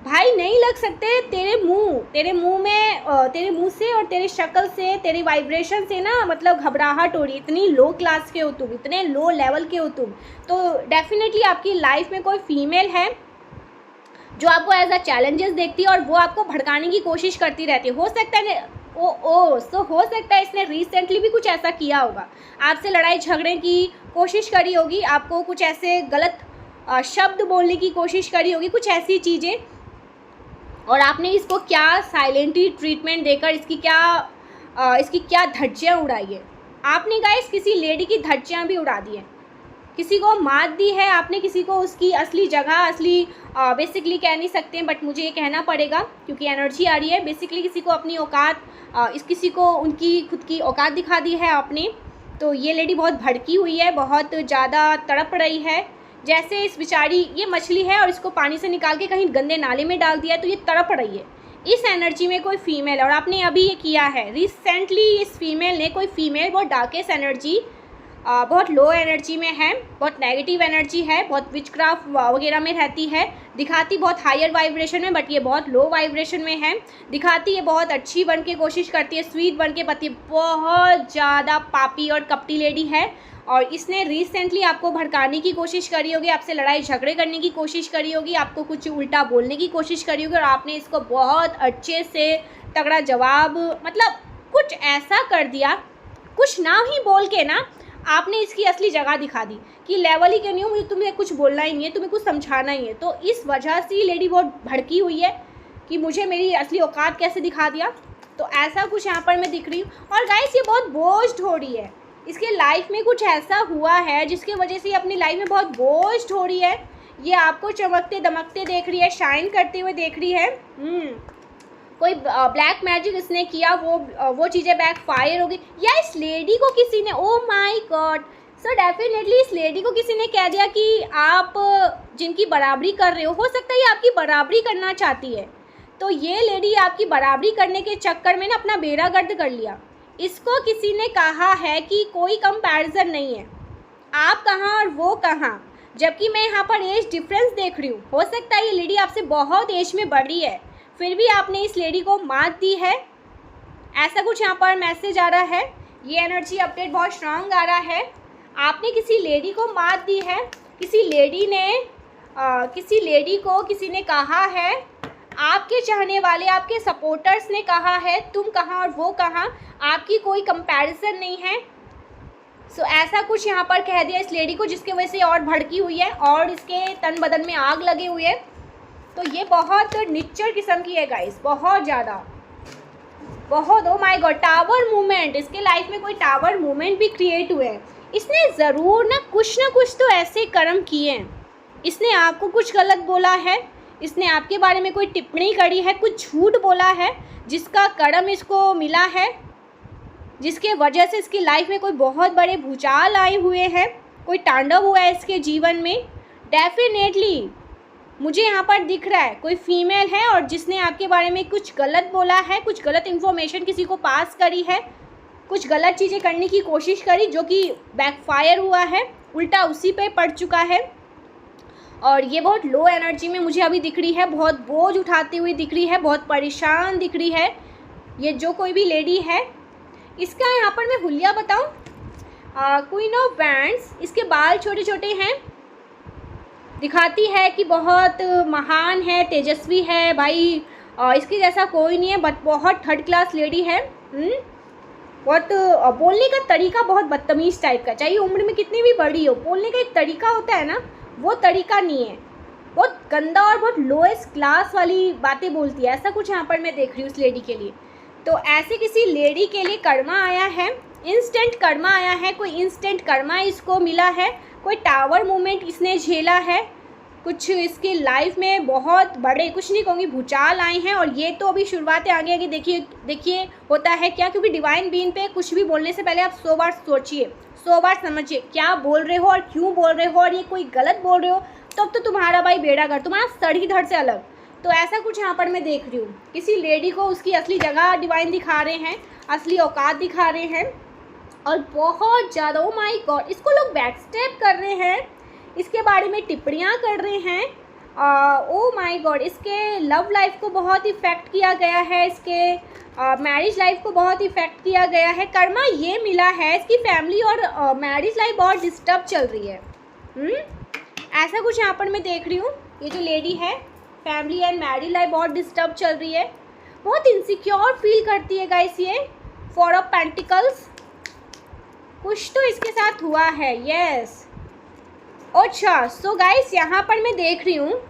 भाई नहीं लग सकते तेरे मुंह में, तेरे मुंह से और तेरे शक्ल से, तेरी वाइब्रेशन से ना मतलब घबराहट हो रही। इतनी लो क्लास के हो तुम, इतने लो लेवल के हो तुम। तो डेफिनेटली आपकी लाइफ में कोई फीमेल है जो आपको एज अ चैलेंजेस देखती है और वो आपको भड़काने की कोशिश करती रहती है। हो सकता है ओ सो हो सकता है इसने रिसेंटली भी कुछ ऐसा किया होगा, आपसे लड़ाई झगड़े की कोशिश करी होगी, आपको कुछ ऐसे गलत शब्द बोलने की कोशिश करी होगी, कुछ ऐसी चीज़ें, और आपने इसको क्या साइलेंटली ट्रीटमेंट देकर इसकी क्या धज्जियाँ उड़ाई है। आपने गाइस किसी लेडी की धज्जियाँ भी उड़ा दी है, किसी को मात दी है आपने, किसी को उसकी असली जगह, बेसिकली कह नहीं सकते बट मुझे ये कहना पड़ेगा क्योंकि एनर्जी आ रही है, बेसिकली किसी को अपनी औकात, किसी को उनकी खुद की औकात दिखा दी है आपने। तो ये लेडी बहुत भड़की हुई है, बहुत ज़्यादा तड़प रही है, जैसे इस बेचारी, ये मछली है और इसको पानी से निकाल के कहीं गंदे नाले में डाल दिया है, तो ये तड़प रही है। इस एनर्जी में कोई फीमेल, और आपने अभी ये किया है रिसेंटली, इस फीमेल ने, कोई फीमेल बहुत डार्केस्ट एनर्जी, बहुत लो एनर्जी में है, बहुत नेगेटिव एनर्जी है, बहुत विचक्राफ्ट वगैरह में रहती है, दिखाती बहुत हायर वाइब्रेशन में बट ये बहुत लो वाइब्रेशन में है, दिखाती है बहुत अच्छी बन के कोशिश करती है, स्वीट बन के, पति बहुत ज़्यादा पापी और कपटी लेडी है। और इसने रिसेंटली आपको भड़काने की कोशिश करी होगी, आपसे लड़ाई झगड़े करने की कोशिश करी होगी, आपको कुछ उल्टा बोलने की कोशिश करी होगी, और आपने इसको बहुत अच्छे से तगड़ा जवाब, मतलब कुछ ऐसा कर दिया, कुछ ना ही बोल के ना आपने इसकी असली जगह दिखा दी कि लेवल ही क्यों नहीं हो, मुझे तुम्हें कुछ बोलना ही नहीं है, तुम्हें कुछ समझाना ही है। तो इस वजह से लेडी बहुत भड़की हुई है कि मुझे मेरी असली औकात कैसे दिखा दिया। तो ऐसा कुछ यहाँ पर मैं दिख रही हूँ। और गाइस ये बहुत बोझ हो रही है, इसके लाइफ में कुछ ऐसा हुआ है जिसके वजह से ये अपनी लाइफ में बहुत बोझ हो रही है। ये आपको चमकते दमकते देख रही है, शाइन करते हुए देख रही है। कोई ब्लैक मैजिक इसने किया, वो चीज़ें बैक फायर हो गई, या इस लेडी को किसी ने, ओ माय गॉड, सो डेफिनेटली इस लेडी को किसी ने कह दिया कि आप जिनकी बराबरी कर रहे हो सकता है ये आपकी बराबरी करना चाहती है। तो ये लेडी आपकी बराबरी करने के चक्कर में ना अपना बेड़ा गर्द कर लिया। इसको किसी ने कहा है कि कोई कंपैरिजन नहीं है, आप कहाँ और वो कहाँ, जबकि मैं यहाँ पर एज डिफरेंस देख रही हूँ। हो सकता है ये लेडी आपसे बहुत एज में बड़ी है, फिर भी आपने इस लेडी को मात दी है, ऐसा कुछ यहाँ पर मैसेज आ रहा है। ये एनर्जी अपडेट बहुत स्ट्रांग आ रहा है। आपने किसी लेडी को मात दी है, किसी लेडी को किसी ने कहा है, आपके चाहने वाले, आपके सपोर्टर्स ने कहा है तुम कहाँ और वो कहाँ, आपकी कोई कंपैरिजन नहीं है। सो ऐसा कुछ यहाँ पर कह दिया इस लेडी को, जिसकी वजह से और भड़की हुई है और इसके तन बदन में आग लगे हुए है। तो ये बहुत निच्चर किस्म की है गाइस, बहुत ज़्यादा, बहुत, ओ माय गॉड, टावर मूवमेंट, इसके लाइफ में कोई टावर मूवमेंट भी क्रिएट हुए हैं। इसने ज़रूर ना कुछ तो ऐसे कर्म किए हैं, इसने आपको कुछ गलत बोला है, इसने आपके बारे में कोई टिप्पणी करी है, कुछ झूठ बोला है, जिसका कर्म इसको मिला है, जिसके वजह से इसकी लाइफ में कोई बहुत बड़े भूचाल आए हुए हैं, कोई तांडव हुआ है इसके जीवन में। डेफिनेटली मुझे यहाँ पर दिख रहा है कोई फीमेल है और जिसने आपके बारे में कुछ गलत बोला है, कुछ गलत इन्फॉर्मेशन किसी को पास करी है, कुछ गलत चीज़ें करने की कोशिश करी जो कि बैकफायर हुआ है, उल्टा उसी पे पड़ चुका है। और ये बहुत लो एनर्जी में मुझे अभी दिख रही है, बहुत बोझ उठाती हुई दिख रही है, बहुत परेशान दिख रही है ये जो कोई भी लेडी है। इसका यहाँ पर मैं हुलिया बताऊँ, क्वीन ऑफ वैंड्स, इसके बाल छोटे छोटे हैं, दिखाती है कि बहुत महान है, तेजस्वी है भाई, इसके जैसा कोई नहीं है, बट बहुत थर्ड क्लास लेडी है। बहुत बोलने का तरीका बहुत बदतमीज़ टाइप का, चाहिए उम्र में कितनी भी बड़ी हो, बोलने का एक तरीका होता है ना, वो तरीका नहीं है, बहुत गंदा और बहुत लोएस्ट क्लास वाली बातें बोलती है। ऐसा कुछ यहाँ पर मैं देख रही हूँ इस लेडी के लिए। तो ऐसे किसी लेडी के लिए कर्मा आया है, इंस्टेंट कर्मा आया है, कोई इंस्टेंट कर्मा इसको मिला है, कोई टावर मूवमेंट इसने झेला है, कुछ इसकी लाइफ में बहुत बड़े, कुछ नहीं कहूँगी, भूचाल आए हैं। और ये तो अभी शुरुआत है, आगे आगे देखिए होता है क्या, क्योंकि डिवाइन बीइंग पे कुछ भी बोलने से पहले आप 100 बार सोचिए, 100 बार समझिए क्या बोल रहे हो और क्यों बोल रहे हो, और ये कोई गलत बोल रहे हो तब तो तुम्हारा भाई बेड़ा कर, तुम्हारा सर ही धड़ से अलग। तो ऐसा कुछ यहाँ पर मैं देख रही हूँ, किसी लेडी को उसकी असली जगह डिवाइन दिखा रहे हैं, असली औकात दिखा रहे हैं, और बहुत ज़्यादा, ओ माय गॉड, इसको लोग बैक स्टेप कर रहे हैं, इसके बारे में टिप्पणियाँ कर रहे हैं। ओ माय गॉड, इसके लव लाइफ को बहुत इफ़ेक्ट किया गया है, इसके मैरिज लाइफ को बहुत इफ़ेक्ट किया गया है। कर्मा ये मिला है, इसकी फैमिली और मैरिज लाइफ बहुत डिस्टर्ब चल रही है। ऐसा कुछ यहाँ पर मैं देख रही हूँ, ये जो लेडी है, फैमिली एंड मैरिज लाइफ बहुत डिस्टर्ब चल रही है। बहुत इनसिक्योर फील करती है गाइस ये 4 ऑफ पेंटिकल्स। कुछ तो इसके साथ हुआ है, यस। अच्छा, सो गाइस यहाँ पर मैं देख रही हूँ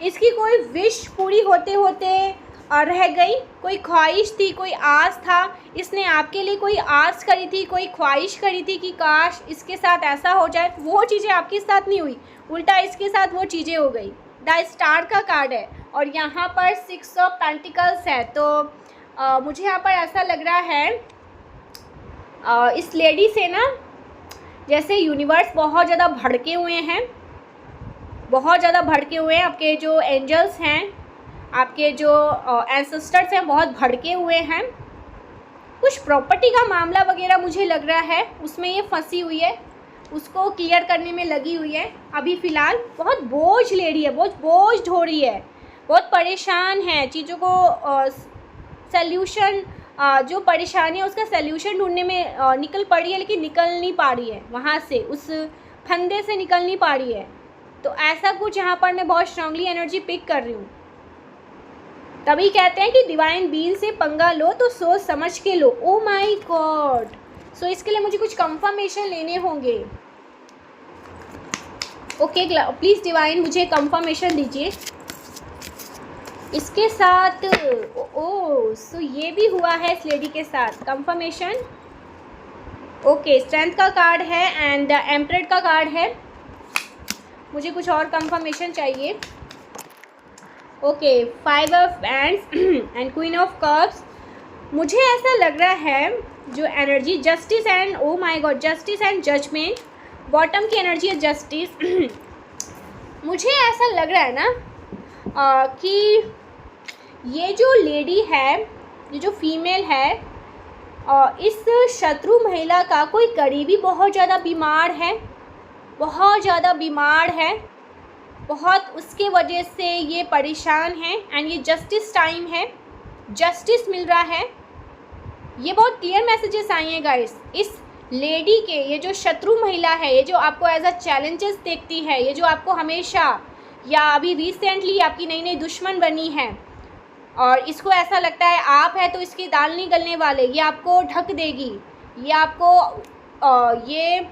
इसकी कोई विश पूरी होते होते रह गई, कोई ख्वाहिश थी, कोई आस था, इसने आपके लिए कोई आस करी थी, कोई ख्वाहिश करी थी कि काश इसके साथ ऐसा हो जाए। वो चीज़ें आपके साथ नहीं हुई, उल्टा इसके साथ वो चीज़ें हो गई। द स्टार का कार्ड है और यहाँ पर 6 ऑफ पेंटिकल्स है। तो मुझे यहाँ पर ऐसा लग रहा है इस लेडी से ना जैसे यूनिवर्स बहुत ज़्यादा भड़के हुए हैं, बहुत ज़्यादा भड़के हुए हैं। आपके जो एंजल्स हैं, आपके जो एंसेस्टर्स हैं, बहुत भड़के हुए हैं। कुछ प्रॉपर्टी का मामला वगैरह मुझे लग रहा है उसमें ये फंसी हुई है, उसको क्लियर करने में लगी हुई है अभी फ़िलहाल। बहुत बोझ ले रही है, बहुत बोझ ढो रही है, बहुत परेशान है, चीज़ों को सल्यूशन जो परेशानी है उसका सल्यूशन ढूंढने में निकल पड़ी है, लेकिन निकल नहीं पा रही है वहाँ से, उस फंदे से निकल नहीं पा रही है। तो ऐसा कुछ यहाँ पर मैं बहुत स्ट्रांगली एनर्जी पिक कर रही हूँ। तभी कहते हैं कि डिवाइन बीइंग से पंगा लो तो सोच समझ के लो। ओ माय गॉड, सो इसके लिए मुझे कुछ कंफर्मेशन लेने होंगे। ओके प्लीज़ डिवाइन मुझे कंफर्मेशन दीजिए इसके साथ। सो ये भी हुआ है इस लेडी के साथ, कंफर्मेशन। ओके, स्ट्रेंथ का कार्ड है एंड एम्परर का कार्ड है। मुझे कुछ और कंफर्मेशन चाहिए। Okay, 5 of hands and queen of cups. मुझे ऐसा लग रहा है जो energy justice and oh my god justice and judgement, bottom की एनर्जी है जस्टिस। मुझे ऐसा लग रहा है ना कि ये जो लेडी है, ये जो फीमेल है, इस शत्रु महिला का कोई करीबी बहुत ज़्यादा बीमार है, बहुत ज़्यादा बीमार है, बहुत उसके वजह से ये परेशान है एंड ये जस्टिस टाइम है, जस्टिस मिल रहा है। ये बहुत क्लियर मैसेजेस आए हैं गाइस। इस लेडी के, ये जो शत्रु महिला है, ये जो आपको एज अ चैलेंजेस देखती है, ये जो आपको हमेशा या अभी रिसेंटली आपकी नई नई दुश्मन बनी है और इसको ऐसा लगता है आप है तो इसकी दाल नहीं गलने वाले, ये आपको ढक देगी, ये आपको ये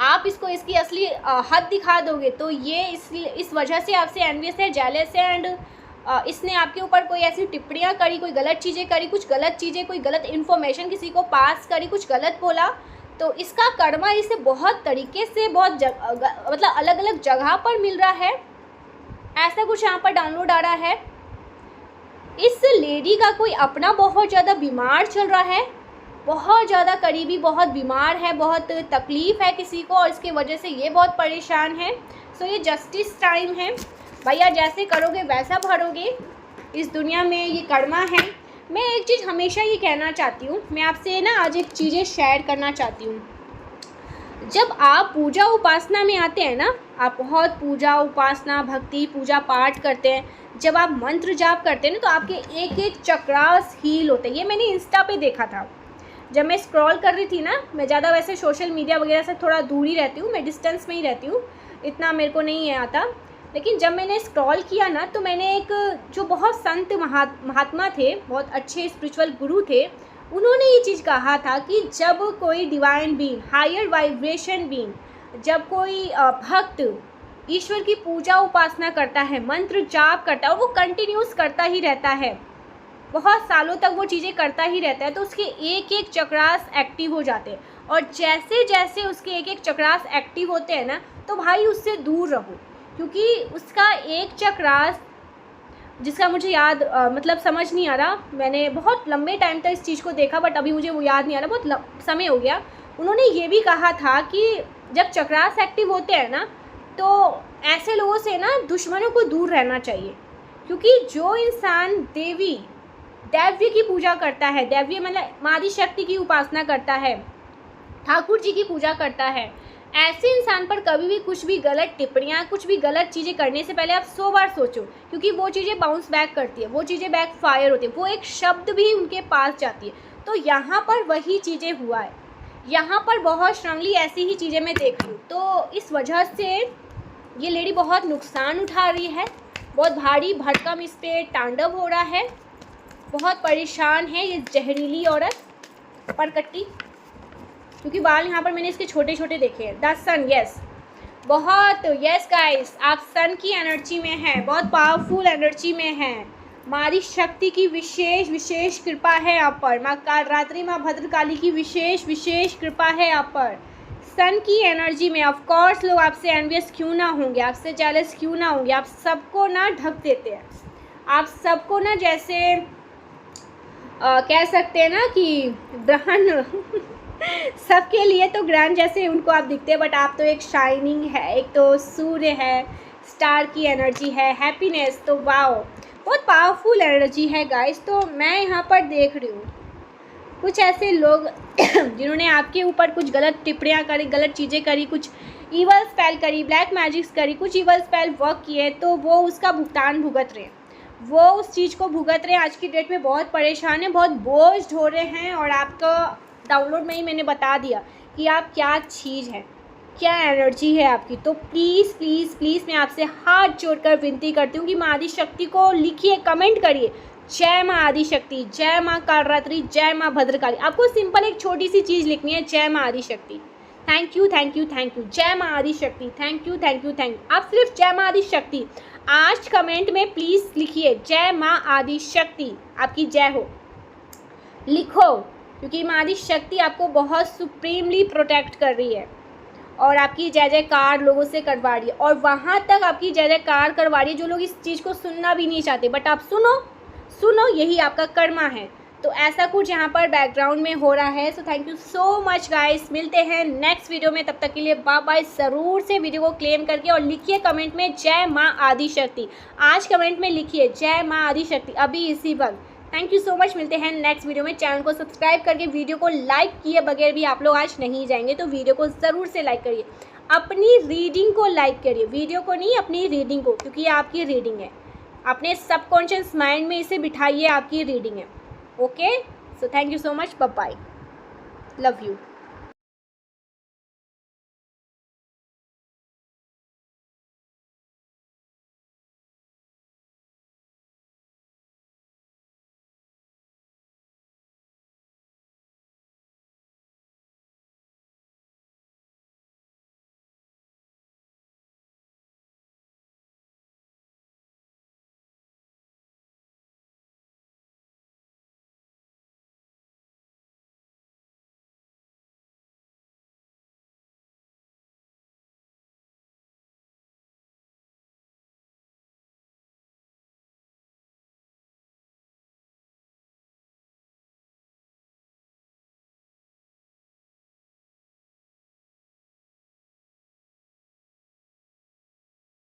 आप इसको इसकी असली हद दिखा दोगे, तो ये इस वजह से आपसे एनवियस है, जेलस है एंड इसने आपके ऊपर कोई ऐसी टिप्पणियाँ करी, कोई गलत चीज़ें करी, कुछ गलत चीज़ें, कोई गलत इन्फॉर्मेशन किसी को पास करी, कुछ गलत बोला, तो इसका कर्मा इसे बहुत तरीके से बहुत मतलब अलग अलग जगह पर मिल रहा है। ऐसा कुछ यहाँ पर डाउनलोड आ रहा है। इस लेडी का कोई अपना बहुत ज़्यादा बीमार चल रहा है, बहुत ज़्यादा करीबी बहुत बीमार है, बहुत तकलीफ़ है किसी को और इसके वजह से ये बहुत परेशान है। सो ये जस्टिस टाइम है भैया, जैसे करोगे वैसा भरोगे, इस दुनिया में ये कर्मा है। मैं एक चीज़ हमेशा ये कहना चाहती हूँ, मैं आपसे ना आज एक चीज़ें शेयर करना चाहती हूँ। जब आप पूजा उपासना में आते हैं ना, आप बहुत पूजा उपासना भक्ति पूजा पाठ करते हैं, जब आप मंत्र जाप करते हैं ना, तो आपके एक एक चक्रास हील होते हैं। ये मैंने इंस्टा पे देखा था जब मैं स्क्रॉल कर रही थी ना। मैं ज़्यादा वैसे सोशल मीडिया वगैरह से थोड़ा दूर ही रहती हूँ, मैं डिस्टेंस में ही रहती हूँ, इतना मेरे को नहीं आता। लेकिन जब मैंने स्क्रॉल किया ना, तो मैंने एक जो बहुत संत महात्मा थे, बहुत अच्छे स्पिरिचुअल गुरु थे, उन्होंने ये चीज़ कहा था कि जब कोई divine being, higher vibration being, जब कोई भक्त ईश्वर की पूजा उपासना करता है, मंत्र जाप करता है और वो कंटिन्यूस करता ही रहता है, बहुत सालों तक वो चीज़ें करता ही रहता है, तो उसके एक एक चक्रास एक्टिव हो जाते हैं। और जैसे जैसे उसके एक एक चक्रास एक्टिव होते हैं ना, तो भाई उससे दूर रहो, क्योंकि उसका एक चक्रास जिसका मुझे याद मतलब समझ नहीं आ रहा, मैंने बहुत लंबे टाइम तक इस चीज़ को देखा बट अभी मुझे वो याद नहीं आ रहा, बहुत समय हो गया। उन्होंने ये भी कहा था कि जब चक्रास एक्टिव होते हैं ना, तो ऐसे लोगों से ना दुश्मनों को दूर रहना चाहिए, क्योंकि जो इंसान दैव्य की पूजा करता है, दैव्य मतलब मादी शक्ति की उपासना करता है, ठाकुर जी की पूजा करता है, ऐसे इंसान पर कभी भी कुछ भी गलत टिप्पणियाँ, कुछ भी गलत चीज़ें करने से पहले आप 100 बार सोचो, क्योंकि वो चीज़ें बाउंस बैक करती है, वो चीज़ें बैक फायर होती है, वो एक शब्द भी उनके पास जाती है। तो यहाँ पर वही चीज़ें हुआ है, यहाँ पर बहुत स्ट्रांगली ऐसी ही चीज़ें मैं देख रही हूँ। तो इस वजह से ये लेडी बहुत नुकसान उठा रही है, बहुत भारी भरकम इस पर तांडव हो रहा है। बहुत परेशान है ये जहरीली औरत परकट्टी, क्योंकि बाल यहाँ पर मैंने इसके छोटे छोटे देखे हैं। द सन, यस, बहुत, यस गाइस, आप सन की एनर्जी में हैं, बहुत पावरफुल एनर्जी में हैं। माँ आदि शक्ति की विशेष विशेष कृपा है आप पर। माँ कालरात्रि, माँ भद्रकाली की विशेष विशेष कृपा है आप पर। सन की एनर्जी में ऑफ कोर्स लोग आपसे एनवियस क्यों ना होंगे, आपसे जेलस क्यों ना होंगे। आप सबको ना ढक देते हैं, आप सबको ना जैसे कह सकते हैं ना कि ग्रहण सबके लिए तो ग्रहण जैसे उनको आप दिखते हैं, बट आप तो एक शाइनिंग है, एक तो सूर्य है, स्टार की एनर्जी है, हैप्पीनेस, तो वाओ, बहुत पावरफुल एनर्जी है गाइस। तो मैं यहाँ पर देख रही हूँ कुछ ऐसे लोग जिन्होंने आपके ऊपर कुछ गलत टिप्पणियाँ करी, गलत चीज़ें करी, कुछ ईवल स्पेल करी, ब्लैक मैजिक्स करी, कुछ ईवल स्पेल वर्क किए, तो वो उसका भुगतान भुगत रहे हैं, वो उस चीज़ को भुगत रहे हैं। आज की डेट में बहुत परेशान हैं, बहुत बोझ हो रहे हैं। और आपका डाउनलोड में ही मैंने बता दिया कि आप क्या चीज़ है, क्या एनर्जी है आपकी। तो प्लीज़ प्लीज़ प्लीज़ मैं आपसे हाथ जोड़कर विनती करती हूँ कि माँ आदि शक्ति को लिखिए, कमेंट करिए, जय माँ आदि शक्ति, जय माँ कालरात्रि, जय माँ भद्रकाली। आपको सिंपल एक छोटी सी चीज़ लिखनी है, जय माँ आदि शक्ति, thank you thank you thank you, जय माँ आदि शक्ति, thank you thank you thank you. आप सिर्फ जय माँ आदि शक्ति आज कमेंट में प्लीज़ लिखिए, जय माँ आदि शक्ति, आपकी जय हो, लिखो, क्योंकि माँ आदि शक्ति आपको बहुत सुप्रीमली प्रोटेक्ट कर रही है और आपकी जय जयकार लोगों से करवा रही है। और वहाँ तक आपकी जय जयकार करवा रही है जो लोग इस चीज़ को सुनना भी नहीं चाहते, बट आप सुनो सुनो, यही आपका कर्मा है। तो ऐसा कुछ यहाँ पर बैकग्राउंड में हो रहा है। सो thank you so much guys, मिलते हैं नेक्स्ट वीडियो में, तब तक के लिए बाय बाय। ज़रूर से वीडियो को क्लेम करके और लिखिए कमेंट में जय माँ आदि शक्ति, आज कमेंट में लिखिए जय माँ आदि शक्ति अभी इसी वक्त। थैंक यू सो मच, मिलते हैं नेक्स्ट वीडियो में। चैनल को सब्सक्राइब करके वीडियो को लाइक किए बगैर भी आप लोग आज नहीं जाएंगे, तो वीडियो को ज़रूर से लाइक करिए, अपनी रीडिंग को लाइक करिए, वीडियो को नहीं, अपनी रीडिंग को, क्योंकि ये आपकी रीडिंग है। अपने सबकॉन्शियस माइंड में इसे बिठाइए, आपकी रीडिंग है। Okay, so thank you so much, bye bye, love you.